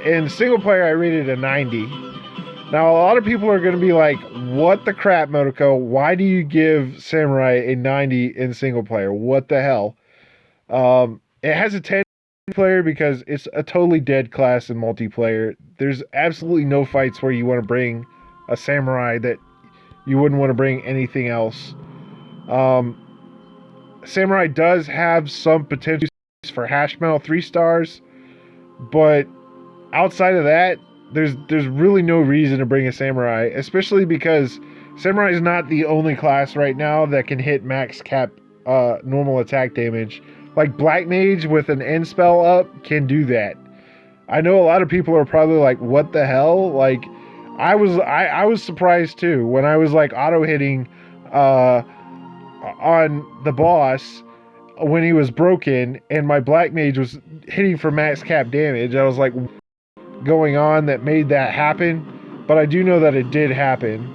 in single player I rated a 90. Now, a lot of people are going to be like, what the crap, Motoko? Why do you give Samurai a 90 in single player? What the hell? It has a 10 player because it's a totally dead class in multiplayer. There's absolutely no fights where you want to bring a Samurai that you wouldn't want to bring anything else. Samurai does have some potential for hash metal 3 stars, but outside of that, there's really no reason to bring a Samurai, especially because Samurai is not the only class right now that can hit max cap normal attack damage. Like Black Mage with an end spell up can do that. I know a lot of people are probably like, what the hell? Like, I was surprised too when I was like auto hitting on the boss when he was broken and my Black Mage was hitting for max cap damage. I was like, going on that made that happen, but I do know that it did happen.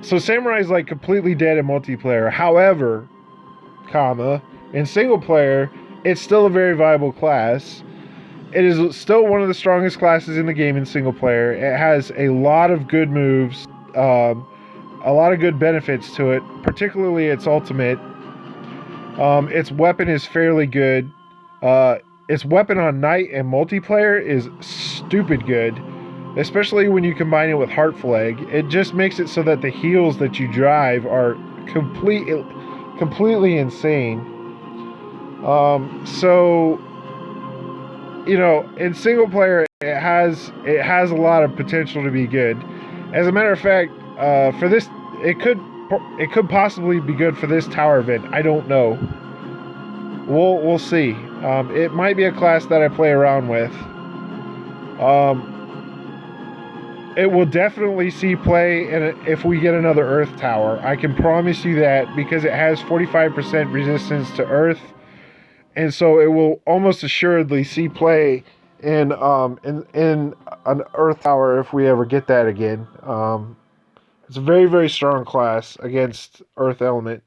So Samurai is like completely dead in multiplayer. However, in single player, it's still a very viable class. It is still one of the strongest classes in the game in single player. It has a lot of good moves, a lot of good benefits to it, particularly its ultimate. Its weapon is fairly good. Its weapon on Knight and multiplayer is stupid good, especially when you combine it with Heart Flag. It just makes it so that the heals that you drive are completely insane. So, you know, in single player, it has a lot of potential to be good. As a matter of fact, for this, it could possibly be good for this tower event. I don't know. We'll see. It might be a class that I play around with. It will definitely see play if we get another Earth Tower. I can promise you that, because it has 45% resistance to Earth, and so it will almost assuredly see play in an Earth Tower if we ever get that again. It's a very, very strong class against Earth Element.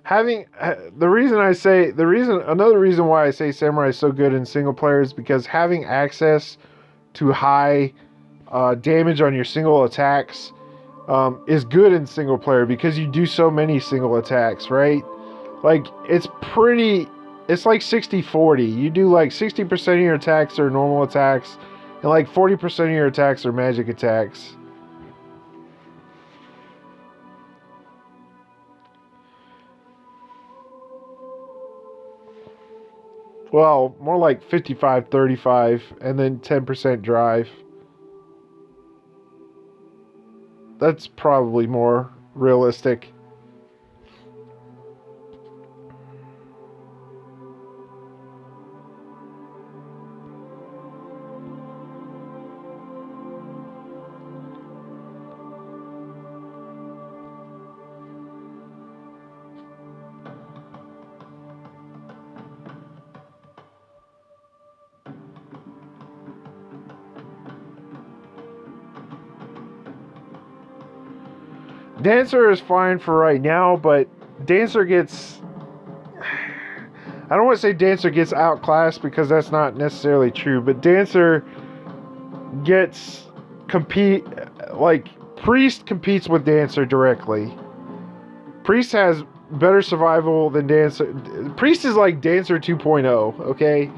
Another reason why I say Samurai is so good in single player is because having access to high damage on your single attacks is good in single player because you do so many single attacks, right? Like, it's like 60-40. You do like 60% of your attacks are normal attacks, and like 40% of your attacks are magic attacks. Well, more like 55-35, and then 10% drive. That's probably more realistic. Dancer is fine for right now, but Dancer gets... I don't want to say Dancer gets outclassed because that's not necessarily true, but Dancer gets Priest competes with Dancer directly. Priest has better survival than Dancer. Priest is like Dancer 2.0, okay?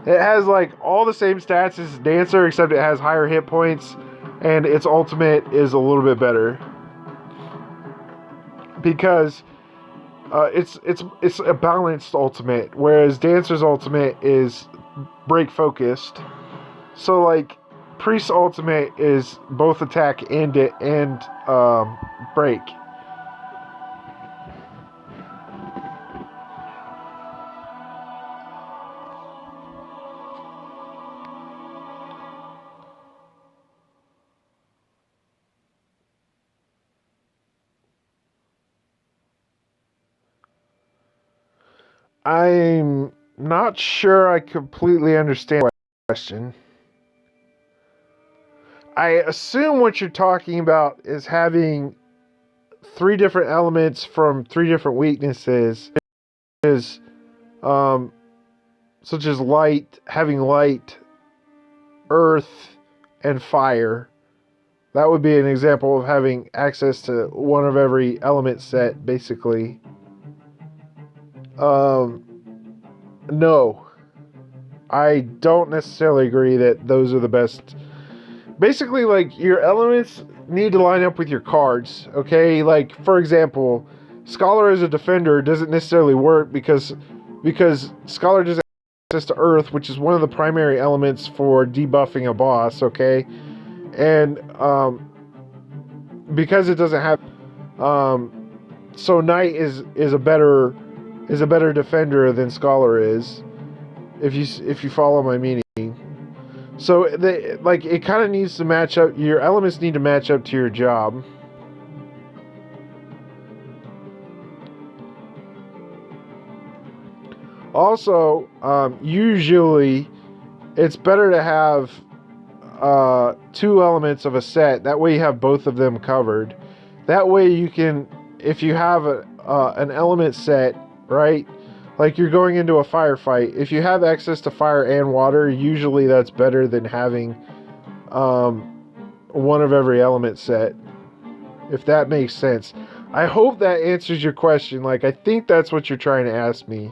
It has like all the same stats as Dancer, except it has higher hit points, and its ultimate is a little bit better. Because it's a balanced ultimate, whereas Dancer's ultimate is break focused. So like Priest's ultimate is both attack and break. I'm not sure I completely understand the question. I assume what you're talking about is having 3 different elements from 3 different weaknesses, such as having light, earth, and fire. That would be an example of having access to one of every element set, basically. No. I don't necessarily agree that those are the best. Basically, like, your elements need to line up with your cards, okay? Like, for example, Scholar as a defender doesn't necessarily work because Scholar doesn't have access to Earth, which is one of the primary elements for debuffing a boss, okay? And because it doesn't have, so Knight is a better defender than Scholar is, if you follow my meaning. So it kind of needs to match up. Your elements need to match up to your job. Also, usually it's better to have 2 elements of a set. That way you have both of them covered. That way you can, if you have an element set, right? Like you're going into a firefight. If you have access to fire and water, usually that's better than having one of every element set. If that makes sense. I hope that answers your question. Like, I think that's what you're trying to ask me.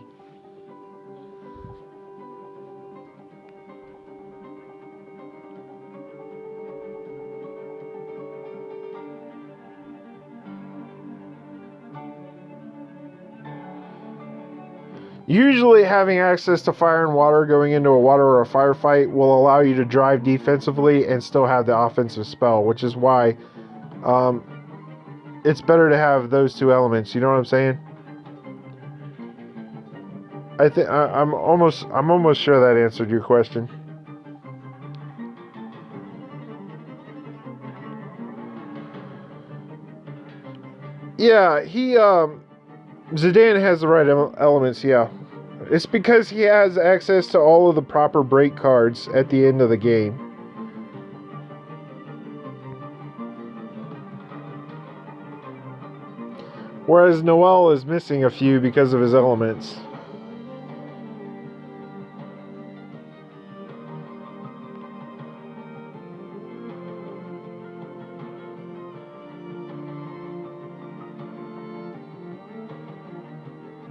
Usually having access to fire and water going into a water or a firefight will allow you to drive defensively and still have the offensive spell, which is why it's better to have those 2 elements. You know what I'm saying? I'm almost sure that answered your question. Yeah, Zidane has the right elements, yeah. It's because he has access to all of the proper break cards at the end of the game. Whereas Noel is missing a few because of his elements.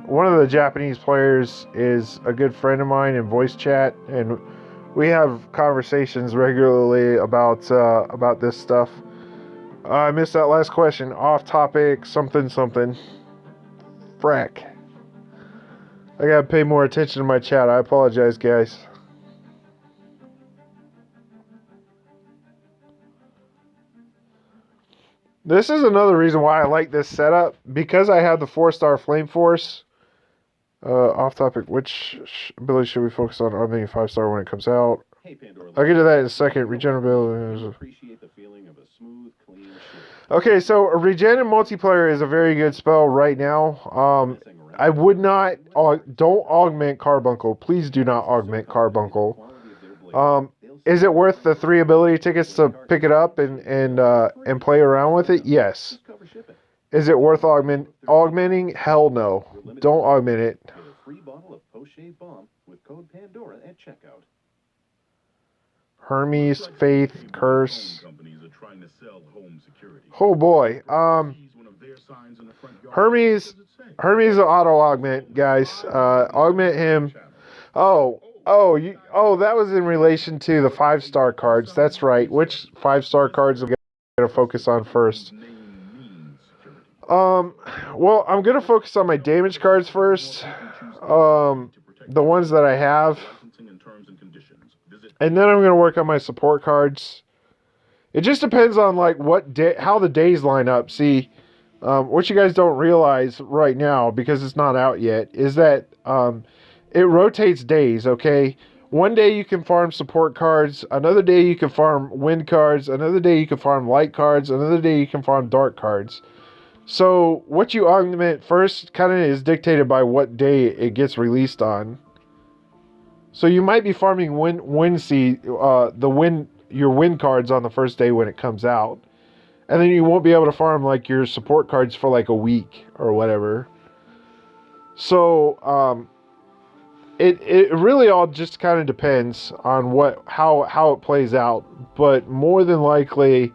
One of the Japanese players is a good friend of mine in voice chat, and we have conversations regularly about this stuff. I missed that last question. Off topic, something. Frack. I gotta pay more attention to my chat. I apologize, guys. This is another reason why I like this setup. Because I have the 4-star Flame Force. Off topic, which ability should we focus on? I'm thinking 5-star when it comes out. Hey, Pandora, I'll get to that in a second. Regenerability. appreciate the feeling of a smooth, clean ship. Okay, so a regen in multiplayer is a very good spell right now. I would not, don't augment Carbuncle. Please do not augment Carbuncle. Is it worth the 3 ability tickets to pick it up and play around with it? Yes. Is it worth augmenting? Hell no. Don't augment it. Get a free bottle of post-shave balm with code Pandora at checkout. Hermes, Faith, Curse. Companies are trying to sell home security. Oh boy. Hermes is auto augment, guys. Augment him. Oh, that was in relation to the 5-star cards. That's right. Which 5-star cards am I going to focus on first? Well, I'm going to focus on my damage cards first. The ones that I have. And then I'm going to work on my support cards. It just depends on like how the days line up. See, what you guys don't realize right now, because it's not out yet, is that it rotates days, okay? One day you can farm support cards, another day you can farm wind cards, another day you can farm light cards, another day you can farm dark cards. So what you augment first kind of is dictated by what day it gets released on. So you might be farming your wind cards on the first day when it comes out. And then you won't be able to farm like your support cards for like a week or whatever. So it really all just kind of depends on how it plays out. But more than likely,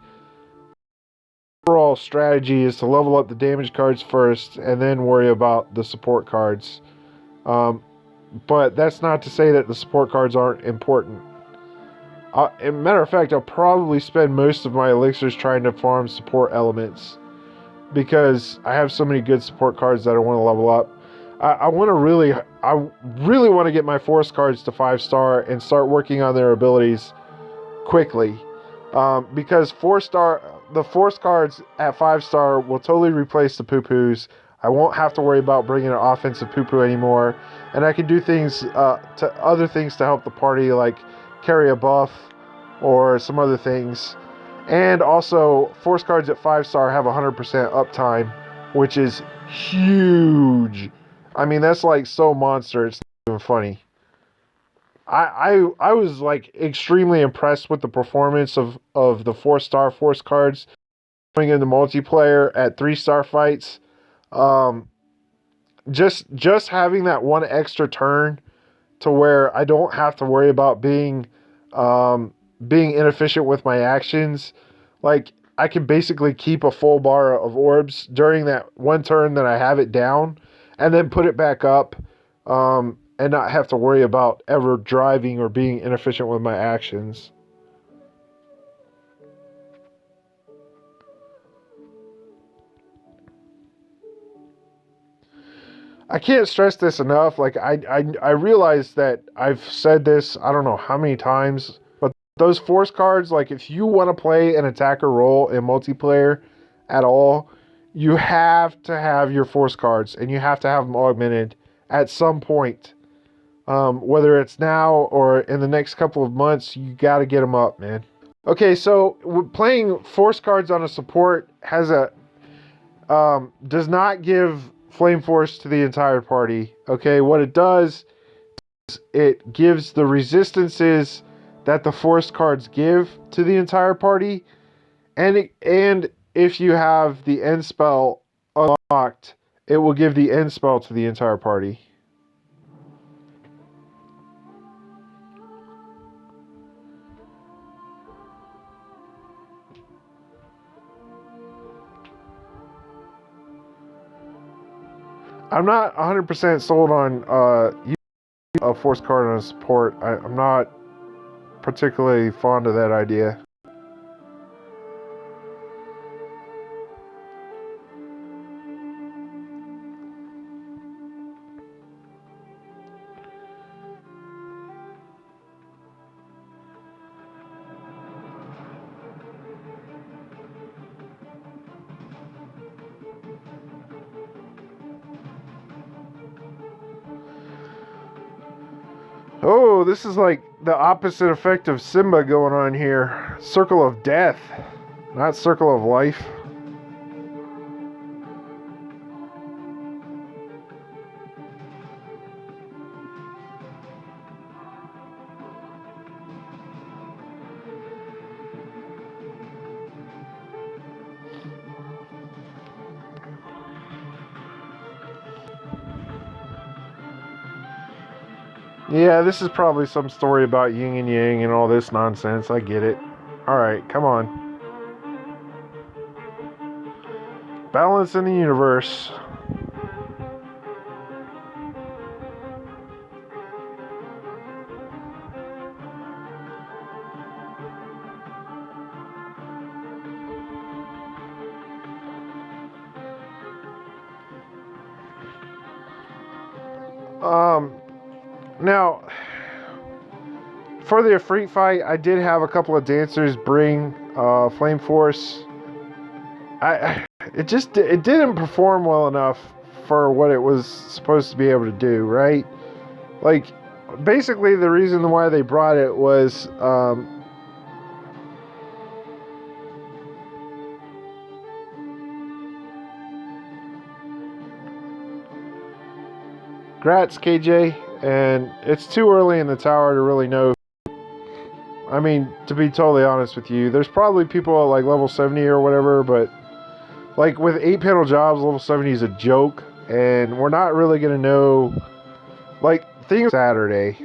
overall strategy is to level up the damage cards first and then worry about the support cards. But that's not to say that the support cards aren't important. As a matter of fact, I'll probably spend most of my elixirs trying to farm support elements, because I have so many good support cards that I want to level up. I really want to get my force cards to 5-star and start working on their abilities quickly. Because the force cards at 5-star will totally replace the poo-poos. I won't have to worry about bringing an offensive poo-poo anymore. And I can do things other things to help the party, like carry a buff or some other things. And also, force cards at 5-star have 100% uptime, which is huge. I mean, that's like so monster, it's not even funny. I was like extremely impressed with the performance of the 4-star force cards going into multiplayer at 3-star fights. Just having that one extra turn to where I don't have to worry about being inefficient with my actions. Like, I can basically keep a full bar of orbs during that one turn that I have it down, and then put it back up, and not have to worry about ever driving or being inefficient with my actions. I can't stress this enough. Like, I realize that I've said this, I don't know how many times, but those force cards, like, if you want to play an attacker role in multiplayer at all, you have to have your force cards, and you have to have them augmented at some point. Whether it's now or in the next couple of months, you got to get them up, man. Okay, so playing force cards on a support has does not give Flame Force to the entire party. Okay, what it does is it gives the resistances that the Force cards give to the entire party, and if you have the end spell unlocked, it will give the end spell to the entire party. I'm not 100% sold on using a Force card on a support. I'm not particularly fond of that idea. Oh, this is like the opposite effect of Simba going on here. Circle of death, not circle of life. Yeah, this is probably some story about yin and yang and all this nonsense. I get it. Alright, come on. Balance in the universe. Now, for the Freak fight, I did have a couple of dancers bring Flame Force. It didn't perform well enough for what it was supposed to be able to do, right? Like, basically the reason why they brought it was Grats, KJ, and it's too early in the tower to really know. I mean, to be totally honest with you, there's probably people at like level 70 or whatever, but like with 8-panel jobs, level 70 is a joke, and we're not really going to know, like, things Saturday.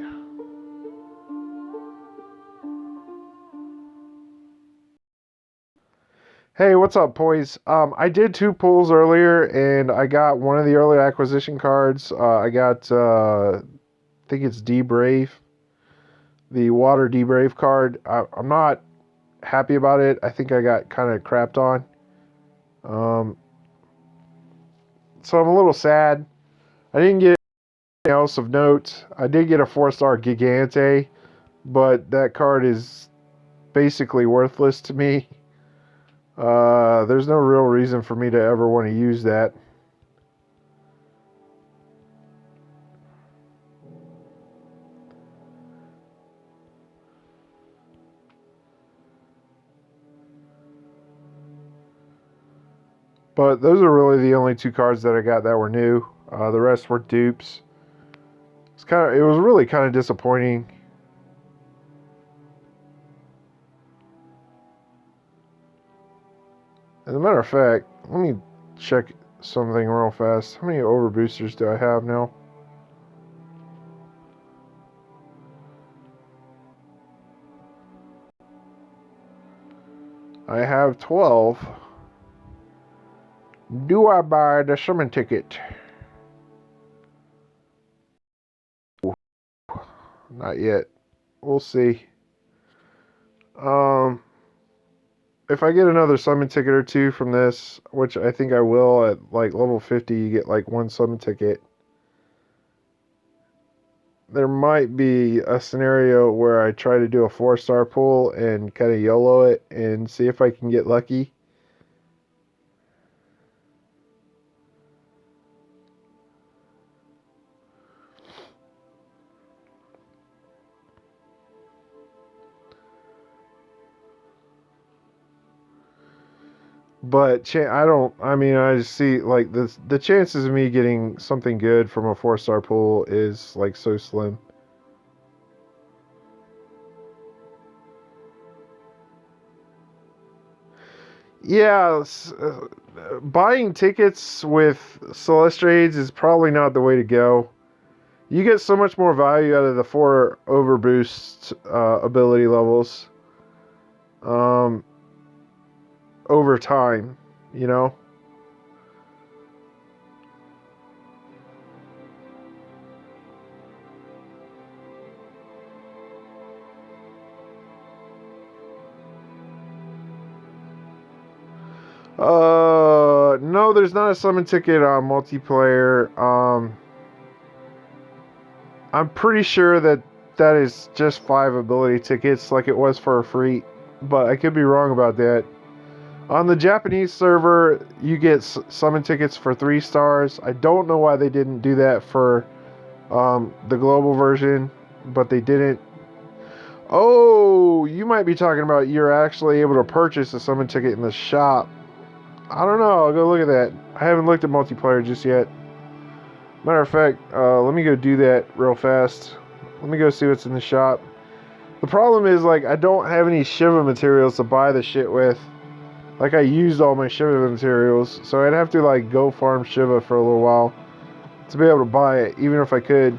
Hey, what's up, boys? I did 2 pulls earlier, and I got one of the early acquisition cards. I got, I think it's D-Brave, the Water D-Brave card. I'm not happy about it. I think I got kind of crapped on. So I'm a little sad. I didn't get anything else of note. I did get a 4-star Gigante, but that card is basically worthless to me. There's no real reason for me to ever want to use that. But those are really the only 2 cards that I got that were new. The rest were dupes. It was really kind of disappointing. As a matter of fact, let me check something real fast. How many overboosters do I have now? I have 12. Do I buy the summon ticket? Not yet. We'll see. If I get another summon ticket or 2 from this, which I think I will at like level 50, you get like 1 summon ticket. There might be a scenario where I try to do a 4-star pull and kind of YOLO it and see if I can get lucky. But I just see like the chances of me getting something good from a 4-star pool is like so slim. Yeah, buying tickets with Celestrades is probably not the way to go. You get so much more value out of the 4 overboost ability levels over time, you know? No, there's not a summon ticket on multiplayer. I'm pretty sure that is just 5 ability tickets like it was for a free, but I could be wrong about that. On the Japanese server, you get summon tickets for 3 stars. I don't know why they didn't do that for the global version, but they didn't. Oh, you might be talking about you're actually able to purchase a summon ticket in the shop. I don't know. I'll go look at that. I haven't looked at multiplayer just yet. Matter of fact, let me go do that real fast. Let me go see what's in the shop. The problem is, like, I don't have any Shiva materials to buy the shit with. Like, I used all my Shiva materials, so I'd have to, like, go farm Shiva for a little while to be able to buy it, even if I could.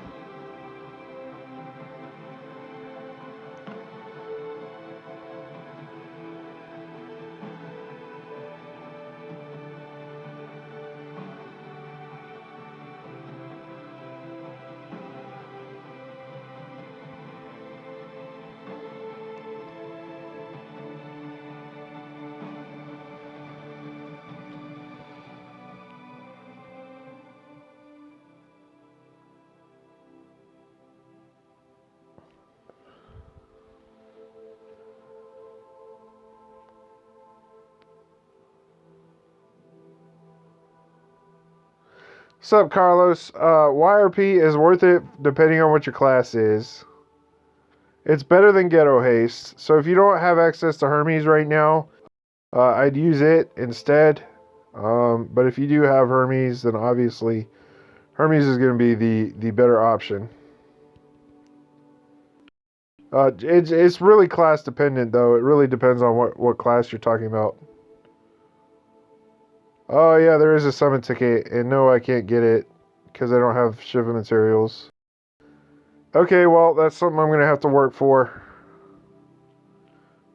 What's up, Carlos? YRP is worth it depending on what your class is. It's better than Ghetto Haste. So if you don't have access to Hermes right now, I'd use it instead. But if you do have Hermes, then obviously Hermes is going to be the better option. It's really class dependent, though. It really depends on what class you're talking about. Oh, yeah, there is a summon ticket, and no, I can't get it because I don't have Shiva materials. Okay, well, that's something I'm going to have to work for.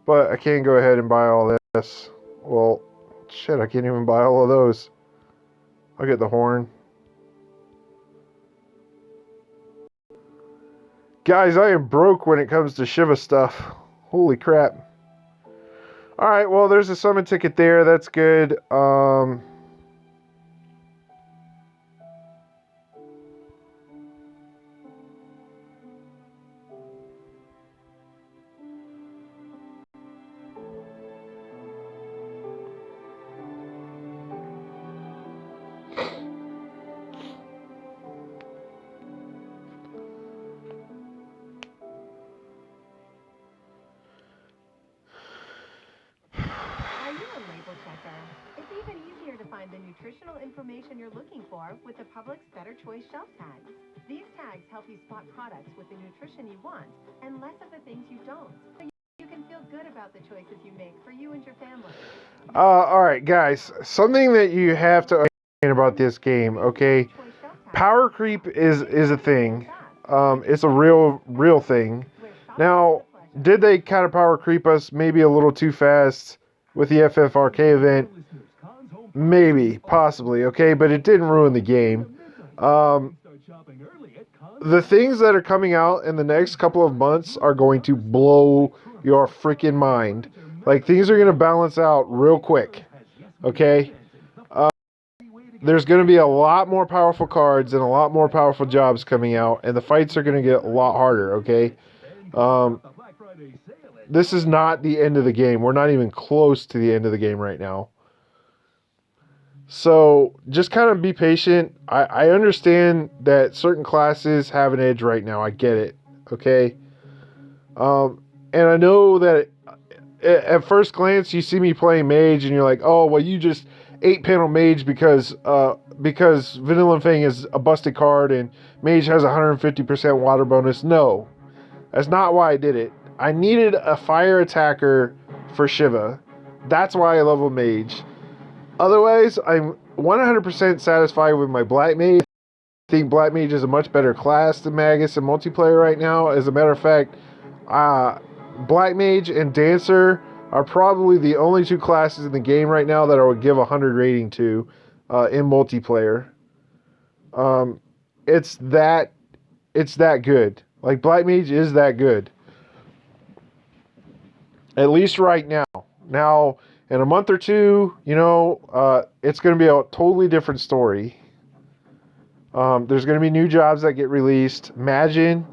But I can't go ahead and buy all this. Well, shit, I can't even buy all of those. I'll get the horn. Guys, I am broke when it comes to Shiva stuff. Holy crap. Alright, well, there's a summon ticket there. That's good. Are you a label checker? It's even easier to find the nutritional information you're looking for with the Publix Better Choice shelf tags. These tags help you spot products with the nutrition you want and less of the things you don't, so you can feel good about the choices you make for you and your family. Alright, guys. Something that you have to understand about this game, okay? Power creep is a thing. It's a real thing. Now, did they kind of power creep us maybe a little too fast with the FFRK event? Maybe, possibly, okay? But it didn't ruin the game. The things that are coming out in the next couple of months are going to blow your freaking mind. Like, things are going to balance out real quick, okay? There's going to be a lot more powerful cards and a lot more powerful jobs coming out, and the fights are going to get a lot harder, okay? This is not the end of the game. We're not even close to the end of the game right now. So just kind of be patient. I understand that certain classes have an edge right now. I get it, okay? And I know that at first glance, you see me playing mage, and you're like, oh, well, you just 8-panel mage because Vanilla Fang is a busted card and mage has 150% water bonus. No, that's not why I did it. I needed a fire attacker for Shiva. That's why I level mage. Otherwise, I'm 100% satisfied with my black mage. I think black mage is a much better class than Magus in multiplayer right now. As a matter of fact, Black Mage and Dancer are probably the only two classes in the game right now that I would give 100 rating to in multiplayer. It's that good. Like, Black Mage is that good. At least right now. Now, in a month or two, it's going to be a totally different story. There's going to be new jobs that get released. Magin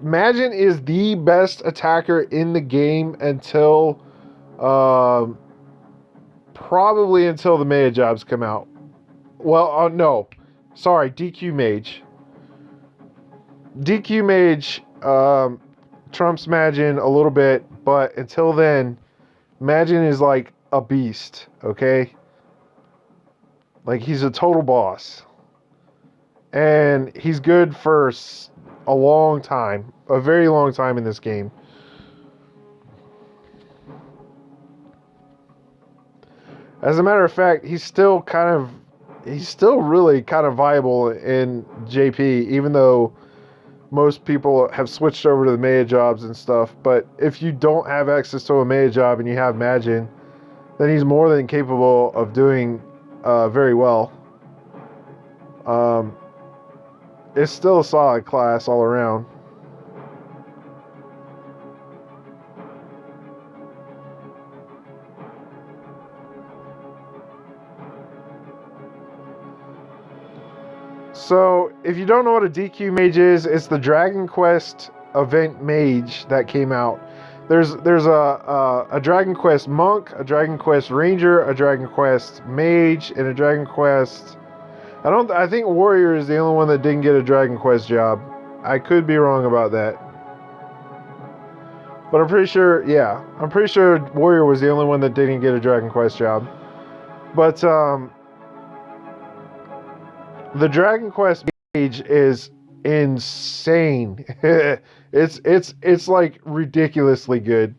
is the best attacker in the game until probably until the Maya jobs come out. Well, no. Sorry, DQ Mage. DQ Mage trumps Magin a little bit, but until then, Magin is like a beast, okay? Like, he's a total boss. And he's good for a long time. A very long time in this game. As a matter of fact, he's still really kind of viable in JP, even though most people have switched over to the Maya jobs and stuff. But if you don't have access to a Maya job and you have Magin, then he's more than capable of doing very well. It's still a solid class all around. So, if you don't know what a DQ Mage is, it's the Dragon Quest event Mage that came out. There's a Dragon Quest Monk, a Dragon Quest Ranger, a Dragon Quest Mage, and a Dragon Quest... I think Warrior is the only one that didn't get a Dragon Quest job. I could be wrong about that. But I'm pretty sure Warrior was the only one that didn't get a Dragon Quest job. But the Dragon Quest Mage is insane. it's like ridiculously good.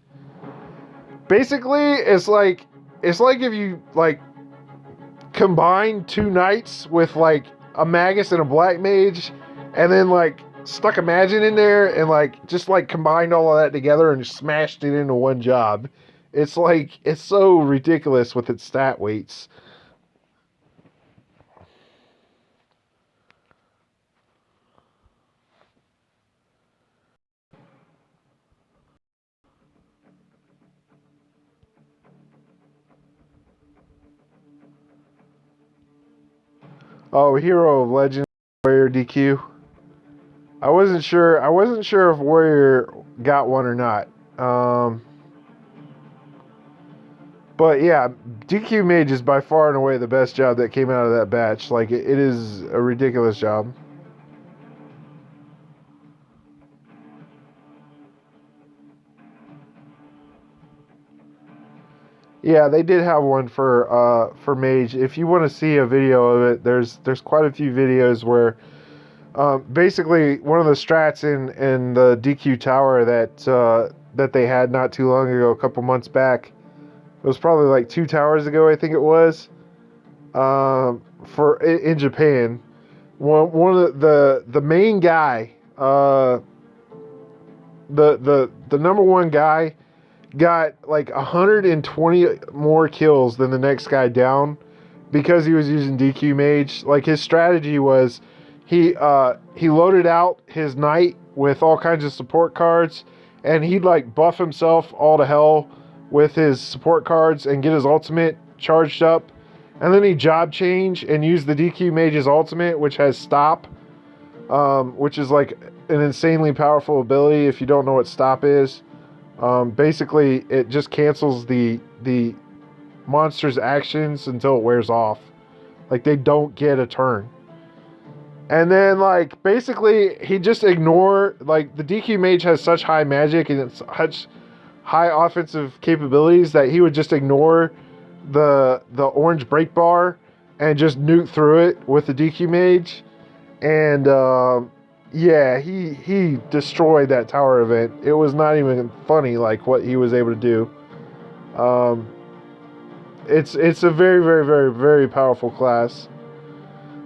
Basically, it's like if you like combine two knights with like a Magus and a Black Mage, and then like stuck a Magin in there and like just like combined all of that together and smashed it into one job. It's so ridiculous with its stat weights. Oh, Hero of Legend, Warrior DQ. I wasn't sure if Warrior got one or not. But yeah, DQ Mage is by far and away the best job that came out of that batch. Like, it is a ridiculous job. Yeah, they did have one for Mage. If you want to see a video of it, there's quite a few videos where basically one of the strats in the DQ Tower that they had not too long ago, a couple months back. It was probably like 2 towers ago, I think it was. In Japan, one of the main guy, the number one guy, got like 120 more kills than the next guy down because he was using DQ Mage. Like, his strategy was he loaded out his knight with all kinds of support cards, and he'd like buff himself all to hell with his support cards and get his ultimate charged up, and then he'd job change and use the DQ Mage's ultimate, which has stop, which is like an insanely powerful ability if you don't know what stop is. Basically, it just cancels the monster's actions until it wears off. Like, they don't get a turn. And then, like, basically, he just ignore, like, the DQ Mage has such high magic and it's such high offensive capabilities that he would just ignore the orange break bar and just nuke through it with the DQ mage. And yeah, he destroyed that tower event. It was not even funny like what he was able to do. It's a very, very, very, very powerful class.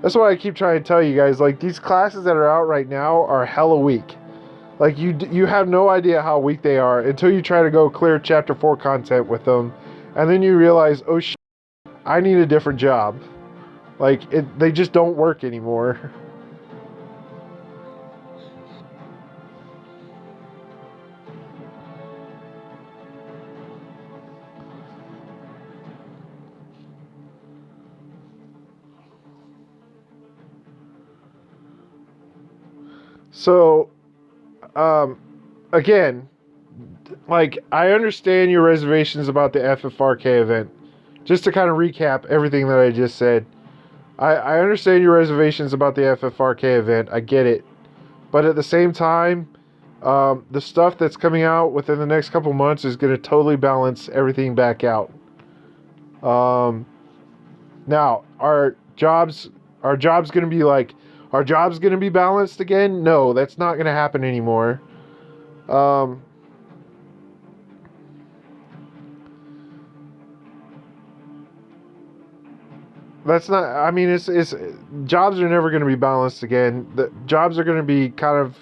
That's why I keep trying to tell you guys, like, these classes that are out right now are hella weak. Like, you have no idea how weak they are until you try to go clear Chapter 4 content with them. And then you realize, oh shit, I need a different job. Like, they just don't work anymore. So, again, like, I understand your reservations about the FFRK event. Just to kind of recap everything that I just said. I understand your reservations about the FFRK event. I get it. But at the same time, the stuff that's coming out within the next couple months is going to totally balance everything back out. Now, are jobs going to be like, are jobs going to be balanced again? No, that's not going to happen anymore. That's not, I mean, it's jobs are never going to be balanced again. The jobs are going to be kind of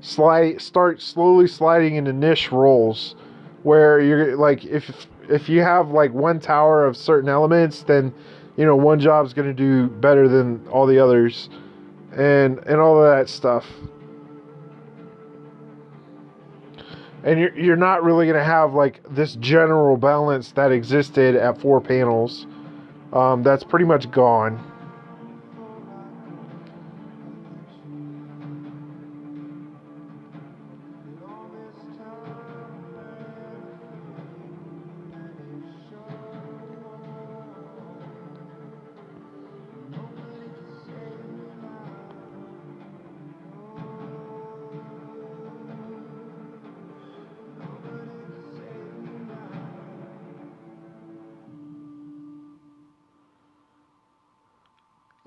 start slowly sliding into niche roles where you're like, if you have like one tower of certain elements, then, you know, one job's going to do better than all the others and all of that stuff. And you're not really going to have like this general balance that existed at 4 panels. That's pretty much gone.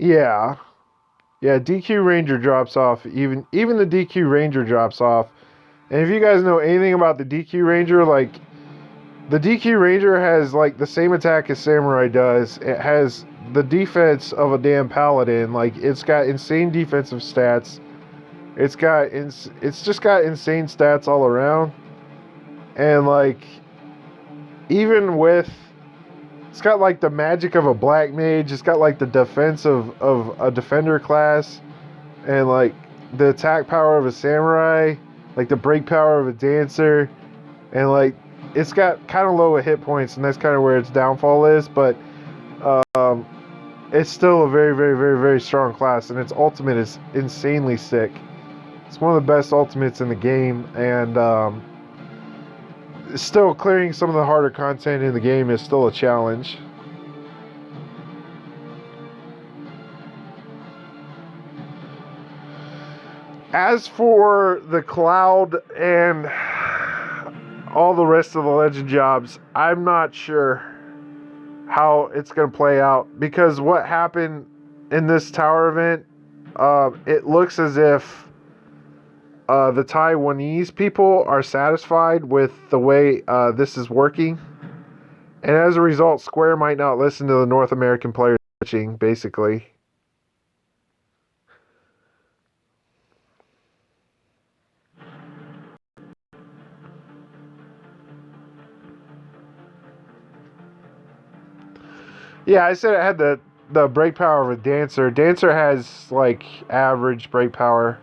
Yeah. Yeah, DQ Ranger drops off. Even the DQ Ranger drops off. And if you guys know anything about the DQ Ranger, like, the DQ Ranger has like the same attack as Samurai does. It has the defense of a damn paladin. Like, it's got insane defensive stats. It's just got insane stats all around. And like, even with, it's got like the magic of a black mage. It's got like the defense of a defender class, and like the attack power of a samurai, like the break power of a dancer, and like it's got kind of lower hit points, and that's kind of where its downfall is. But it's still a very, very, very, very strong class, and its ultimate is insanely sick. It's one of the best ultimates in the game, and still clearing some of the harder content in the game is still a challenge. As for the Cloud and all the rest of the Legend jobs, I'm not sure how it's going to play out, because what happened in this tower event, it looks as if the Taiwanese people are satisfied with the way this is working, and as a result, Square might not listen to the North American players watching, basically. Yeah, I said it had the break power of a dancer. Dancer has like average break power.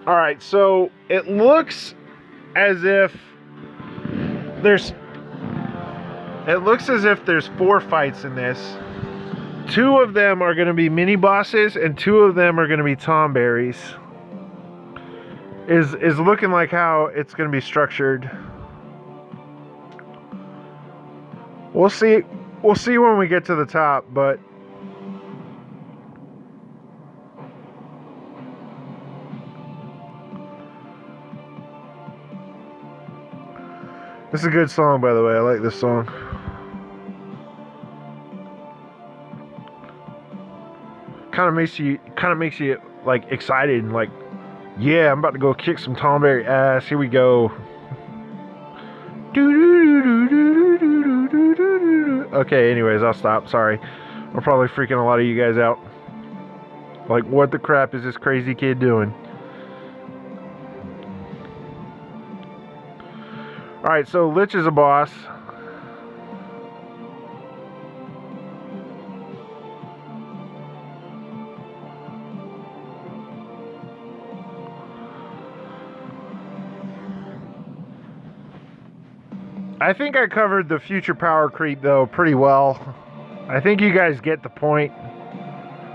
All right, so it looks as if there's 4 fights in this. 2 of them are going to be mini bosses, and 2 of them are going to be tomberries. Is looking like how it's going to be structured. We'll see when we get to the top, but This is a good song, by the way. I like this song. Kind of makes you like excited and like, yeah, I'm about to go kick some Tom Berry ass. Here we go. Okay, anyways, I'll stop. Sorry. I'm probably freaking a lot of you guys out. Like, what the crap is this crazy kid doing? Alright, so Lich is a boss. I think I covered the future power creep, though, pretty well. I think you guys get the point.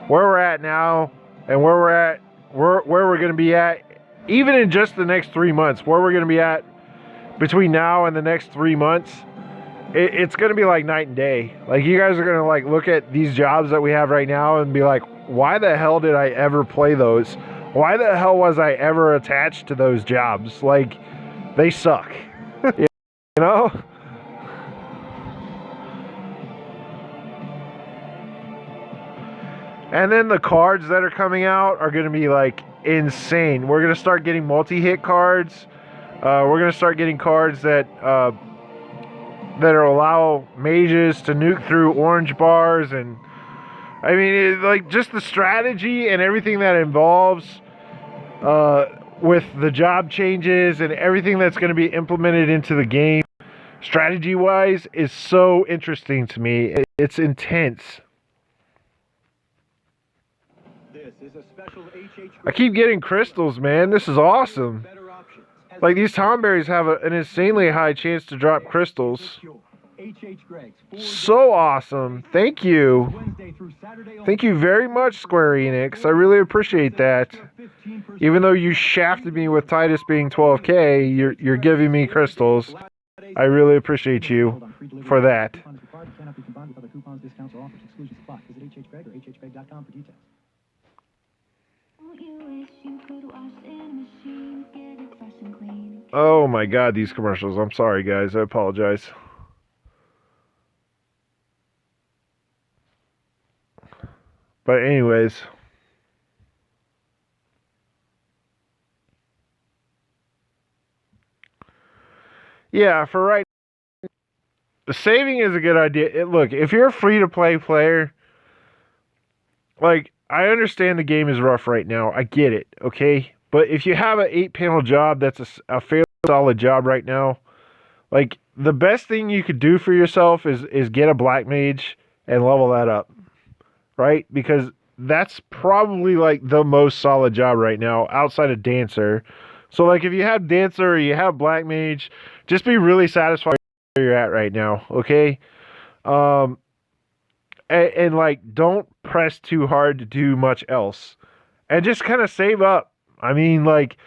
Where we're at now, and where we're going to be at, even in just the next 3 months, where we're going to be at between now and the next 3 months, it's going to be like night and day. Like, you guys are going to like look at these jobs that we have right now and be like, why the hell did I ever play those? Why the hell was I ever attached to those jobs? Like, they suck. You know? And then the cards that are coming out are going to be like insane. We're going to start getting multi-hit cards. We're going to start getting cards that allow mages to nuke through orange bars. And I mean, like, just the strategy and everything that involves with the job changes and everything that's going to be implemented into the game strategy wise is so interesting to me. It's intense. I keep getting crystals, man. This is awesome. Like, these Tom Berries have an insanely high chance to drop crystals. So awesome. Thank you. Thank you very much, Square Enix. I really appreciate that. Even though you shafted me with Titus being 12K, you're giving me crystals. I really appreciate you for that. Oh my god, these commercials. I'm sorry, guys. I apologize. But anyways. Yeah, for right now, saving is a good idea. Look, if you're a free-to-play player, like, I understand the game is rough right now. I get it, okay? But if you have an 8-panel job that's a fairly solid job right now, like, the best thing you could do for yourself is get a black mage and level that up, right? Because that's probably, like, the most solid job right now outside of dancer. So, like, if you have dancer or you have black mage, just be really satisfied where you're at right now, okay? And like, don't press too hard to do much else. And just kind of save up. I mean, like,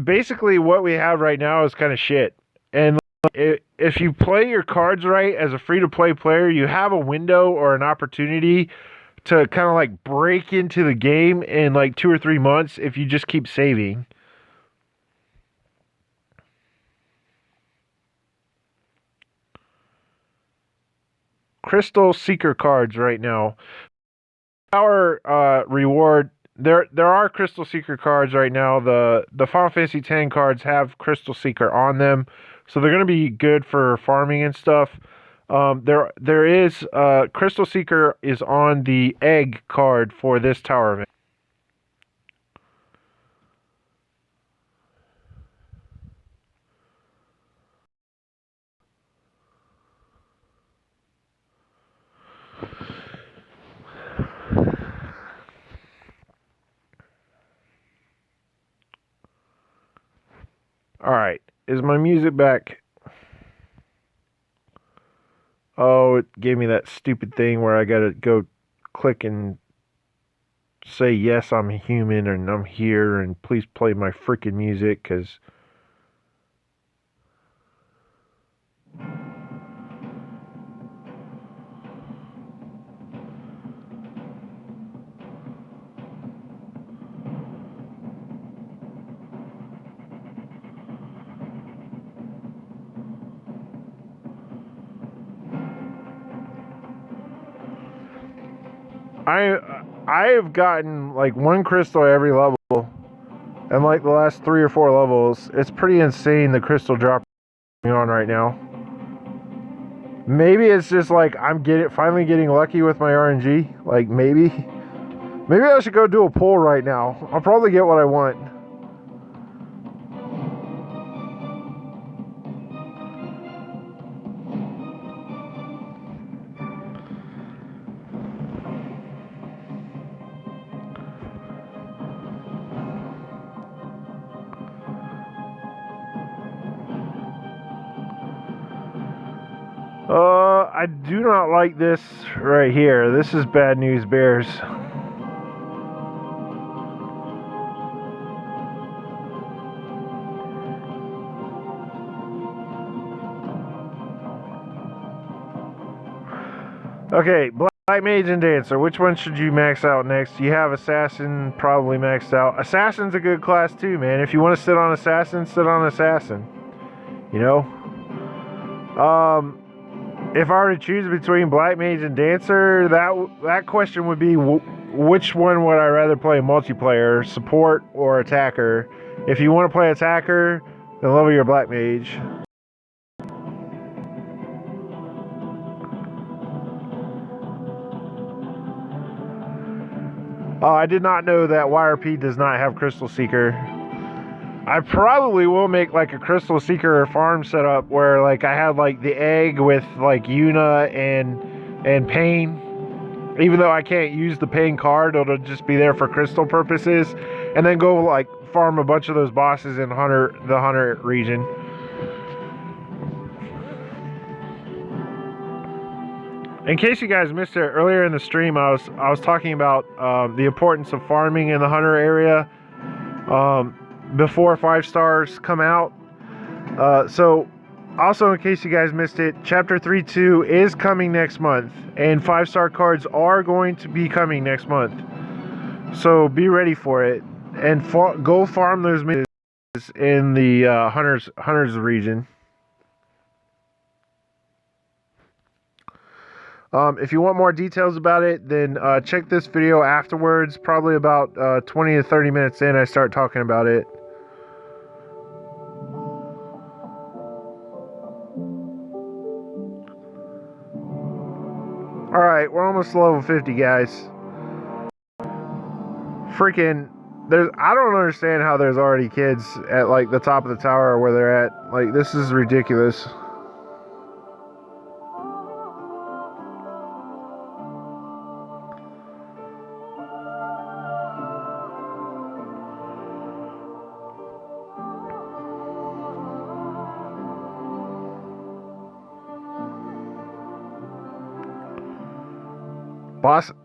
basically what we have right now is kind of shit. And if you play your cards right as a free-to-play player, you have a window or an opportunity to kind of like break into the game in like 2 or 3 months if you just keep saving. Crystal Seeker cards right now. Our reward, there are Crystal Seeker cards right now. The Final Fantasy X cards have Crystal Seeker on them, so they're going to be good for farming and stuff. There is Crystal Seeker is on the egg card for this tower event. Alright, is my music back? Oh, it gave me that stupid thing where I gotta go click and say, yes, I'm human and I'm here and please play my freaking music, because I've gotten like 1 crystal every level, and like the last 3 or 4 levels, it's pretty insane the crystal drop on right now. Maybe it's just like I'm finally getting lucky with my RNG. Like maybe I should go do a pull right now. I'll probably get what I want. I do not like this right here. This is bad news bears. Okay, Black Mage and Dancer. Which one should you max out next? You have Assassin probably maxed out. Assassin's a good class too, man. If you want to sit on Assassin, sit on Assassin. You know? If I were to choose between Black Mage and Dancer, that question would be which one would I rather play multiplayer, support or attacker? If you want to play attacker, then level your Black Mage. Oh, I did not know that YRP does not have Crystal Seeker. I probably will make like a Crystal Seeker farm setup where like I have like the egg with like Yuna and Pain. Even though I can't use the Pain card, it'll just be there for crystal purposes. And then go like farm a bunch of those bosses in the Hunter region. In case you guys missed it, earlier in the stream I was talking about the importance of farming in the Hunter area before 5 stars come out. So also in case you guys missed it, Chapter 3.2 is coming next month, and 5-star cards are going to be coming next month. So be ready for it, and go farm those missions in the Hunters region. If you want more details about it, then check this video afterwards. Probably about 20 to 30 minutes in, I start talking about it. Alright, we're almost to level 50, guys. Freaking, I don't understand how there's already kids at like the top of the tower where they're at. Like, this is ridiculous.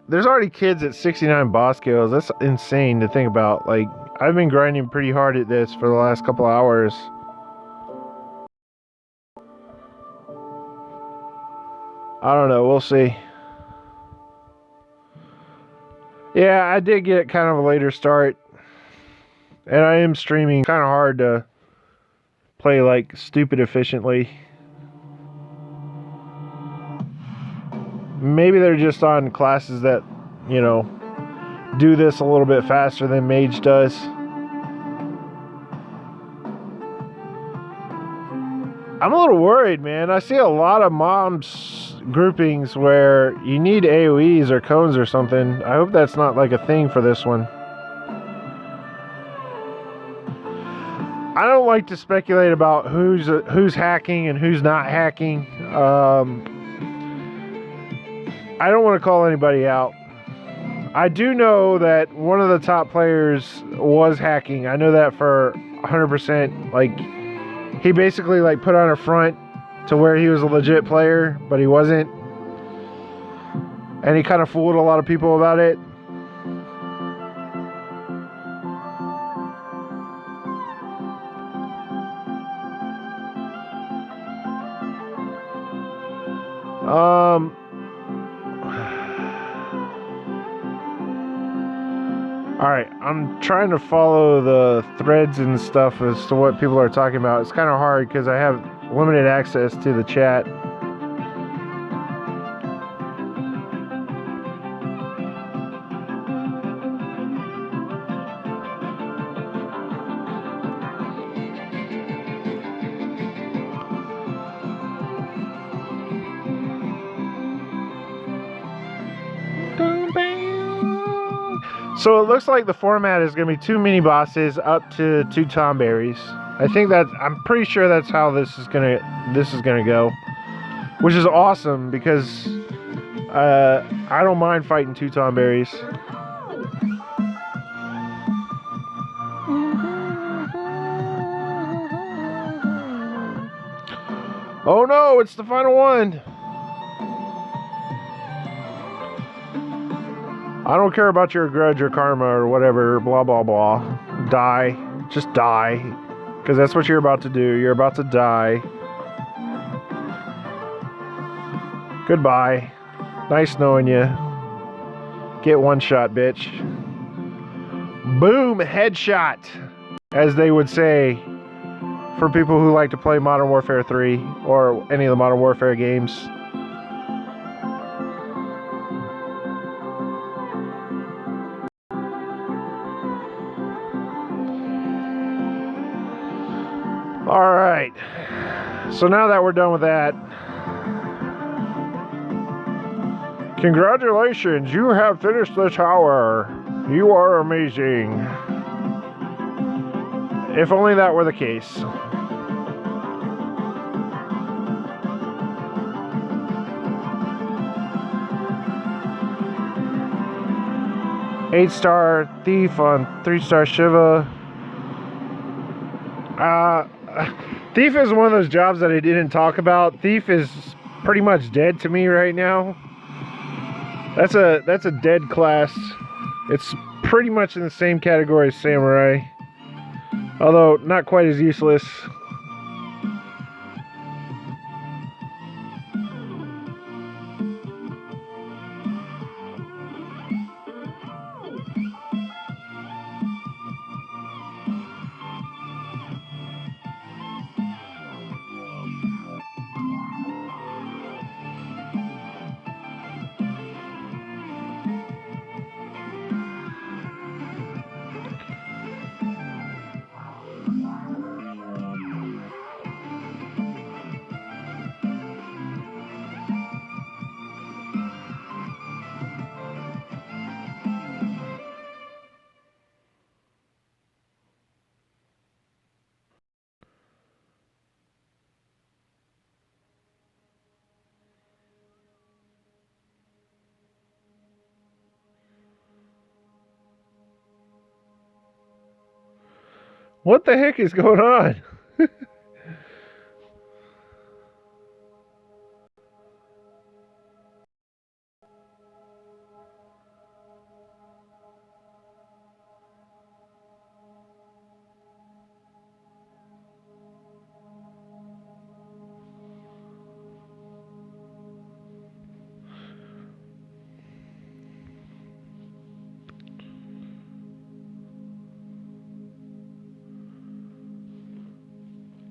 There's already kids at 69 boss kills. That's insane to think about. Like, I've been grinding pretty hard at this for the last couple hours. I don't know, we'll see. Yeah, I did get kind of a later start, and I am streaming. Kind of hard to play like stupid efficiently. Maybe they're just on classes that, you know, do this a little bit faster than Mage does. I'm a little worried, man. I see a lot of mobs groupings where you need AoEs or cones or something. I hope that's not like a thing for this one. I don't like to speculate about who's hacking and who's not hacking. I don't want to call anybody out. I do know that one of the top players was hacking. I know that for 100%. Like, he basically like put on a front to where he was a legit player, but he wasn't. And he kind of fooled a lot of people about it. Alright, I'm trying to follow the threads and stuff as to what people are talking about. It's kind of hard because I have limited access to the chat. So it looks like the format is going to be 2 mini bosses up to 2 tomberries. I'm pretty sure that's how this is gonna go, which is awesome because I don't mind fighting 2 tomberries. Oh no, it's the final one. I don't care about your grudge or karma or whatever, blah, blah, blah. Die. Just die. Because that's what you're about to do. You're about to die. Goodbye. Nice knowing you. Get one shot, bitch. Boom! Headshot! As they would say for people who like to play Modern Warfare 3 or any of the Modern Warfare games. Alright, so now that we're done with that, congratulations, you have finished the tower. You are amazing. If only that were the case. Eight-star Thief on 3-star Shiva. Thief is one of those jobs that I didn't talk about. Thief is pretty much dead to me right now. That's a dead class. It's pretty much in the same category as Samurai, although not quite as useless. What the heck is going on?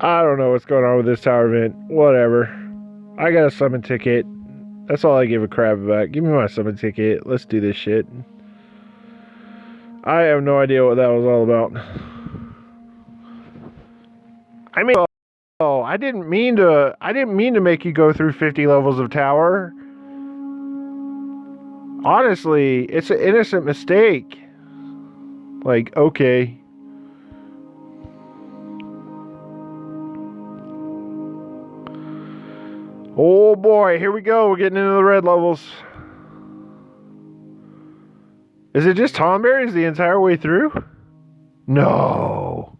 I don't know what's going on with this tower event. Whatever. I got a summon ticket. That's all I give a crap about. Give me my summon ticket. Let's do this shit. I have no idea what that was all about. I mean, oh, I didn't mean to make you go through 50 levels of tower. Honestly, it's an innocent mistake. Like, okay. Oh boy, here we go. We're getting into the red levels. Is it just tomberries the entire way through? No.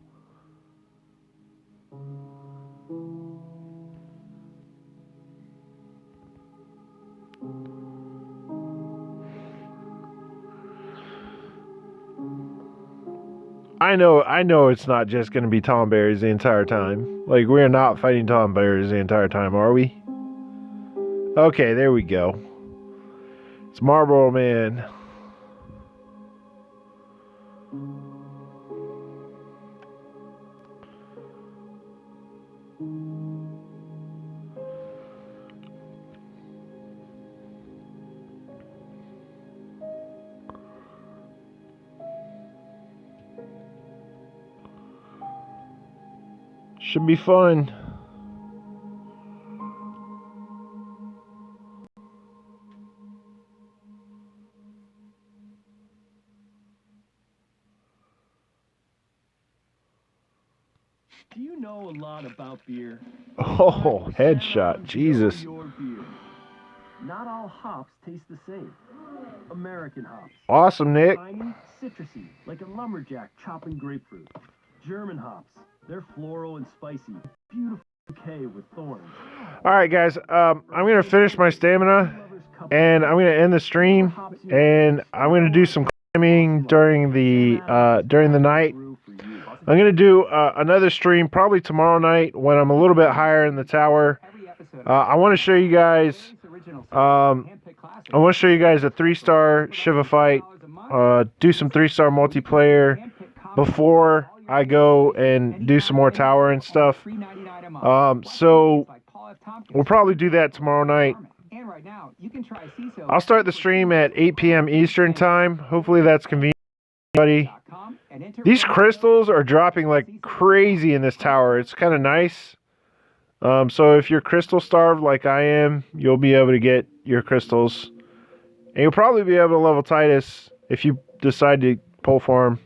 I know it's not just going to be tomberries the entire time. Like, we're not fighting tomberries the entire time, are we? Okay, there we go. It's Marlboro Man. Should be fun. Do you know a lot about beer? Oh, headshot. Jesus. Your beer. Not all hops taste the same. American hops. Awesome, Nick. Tiny, citrusy, like a lumberjack chopping grapefruit. German hops. They're floral and spicy. Beautiful bouquet with thorns. All right, guys. I'm going to finish my stamina, and I'm going to end the stream, and I'm going to do some climbing during the night. I'm going to do another stream probably tomorrow night when I'm a little bit higher in the tower. I want to show you guys. I want to show you guys a 3-star Shiva fight. Do some 3-star multiplayer before I go and do some more tower and stuff. So we'll probably do that tomorrow night. I'll start the stream at 8 p.m. Eastern time. Hopefully that's convenient for everybody. These crystals are dropping like crazy in this tower. It's kind of nice. So if you're crystal starved like I am, you'll be able to get your crystals. And you'll probably be able to level Titus if you decide to pull for him.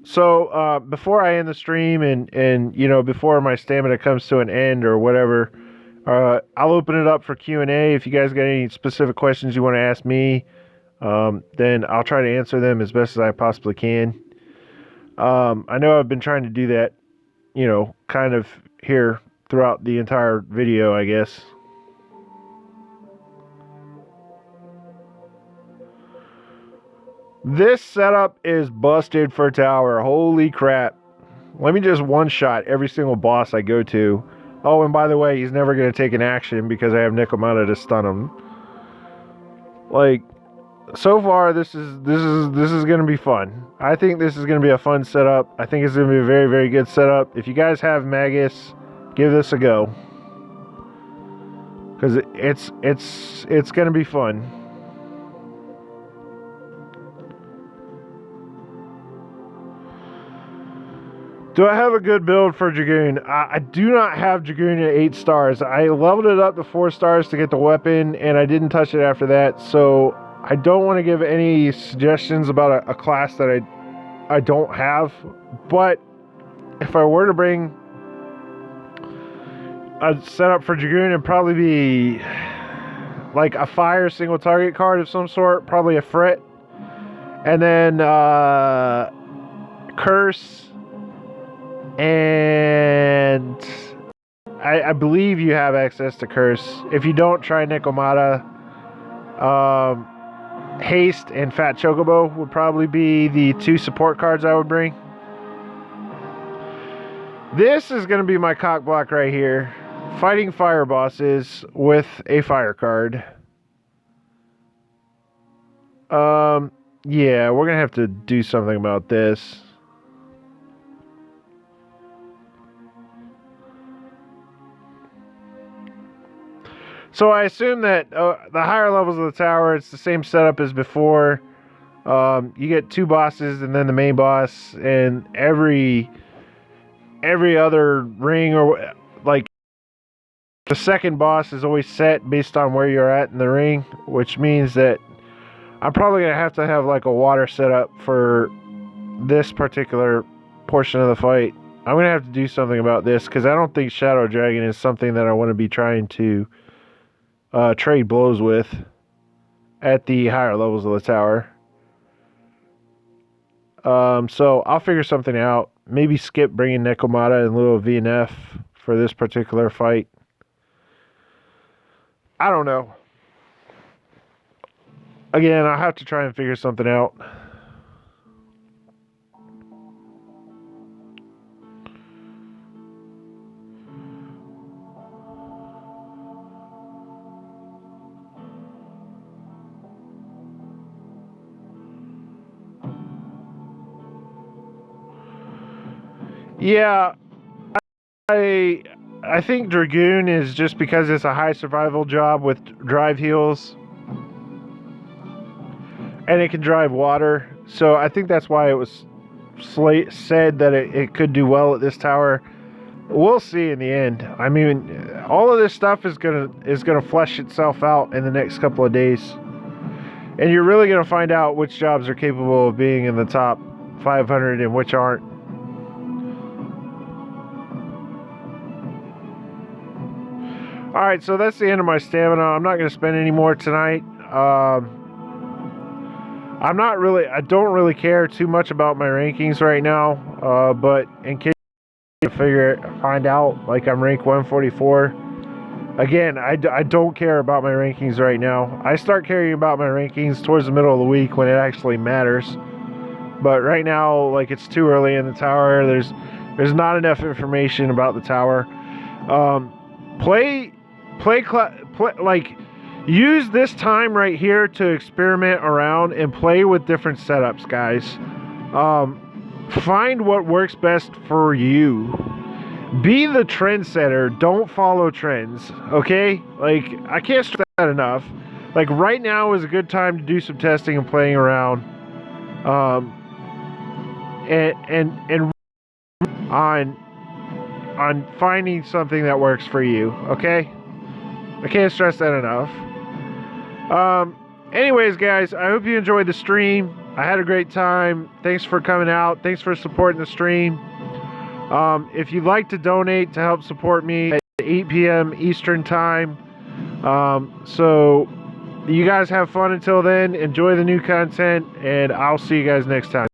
So before I end the stream and you know, before my stamina comes to an end or whatever, I'll open it up for Q&A. If you guys got any specific questions you want to ask me, then I'll try to answer them as best as I possibly can. I know I've been trying to do that, you know, kind of here throughout the entire video, I guess. This setup is busted for tower. Holy crap. Let me just one-shot every single boss I go to. Oh, and by the way, he's never going to take an action because I have Nikomata to stun him. Like, so far, this is going to be fun. I think this is going to be a fun setup. I think it's going to be a very, very good setup. If you guys have Magus, give this a go. Because it's going to be fun. Do I have a good build for Dragoon? I do not have Dragoon at 8 stars. I leveled it up to 4 stars to get the weapon, and I didn't touch it after that. So I don't want to give any suggestions about a class that I don't have. But if I were to bring a setup for Dragoon, it'd probably be like a fire single target card of some sort, probably a Frit, and then Curse. And I believe you have access to Curse. If you don't, try Nikomata. Haste and Fat Chocobo would probably be the 2 support cards I would bring. This is going to be my cock block right here. Fighting fire bosses with a fire card. Yeah, we're going to have to do something about this. So I assume that the higher levels of the tower, it's the same setup as before. You get 2 bosses and then the main boss, and every other ring, or like the second boss is always set based on where you're at in the ring, which means that I'm probably gonna have to have like a water setup for this particular portion of the fight. I'm gonna have to do something about this because I don't think Shadow Dragon is something that I want to be trying to trade blows with at the higher levels of the tower. So I'll figure something out. Maybe skip bringing Nikomata in lieu of VNF for this particular fight. I don't know. Again, I'll have to try and figure something out. Yeah, I think Dragoon is just because it's a high survival job with drive heals. And it can drive water. So I think that's why it was said that it could do well at this tower. We'll see in the end. I mean, all of this stuff is gonna flesh itself out in the next couple of days. And you're really gonna find out which jobs are capable of being in the top 500 and which aren't. Alright, so that's the end of my stamina. I'm not going to spend any more tonight. I don't really care too much about my rankings right now, but in case you find out, like I'm rank 144, again, I don't care about my rankings right now. I start caring about my rankings towards the middle of the week when it actually matters. But right now, like, it's too early in the tower. There's not enough information about the tower. Like, use this time right here to experiment around and play with different setups, guys. Find what works best for you. Be the trendsetter. Don't follow trends, okay? Like, I can't stress that enough. Like, right now is a good time to do some testing and playing around. And on finding something that works for you, okay? I can't stress that enough. Anyways, guys, I hope you enjoyed the stream. I had a great time. Thanks for coming out. Thanks for supporting the stream. If you'd like to donate to help support me at 8 p.m. Eastern time. So you guys have fun until then. Enjoy the new content, and I'll see you guys next time.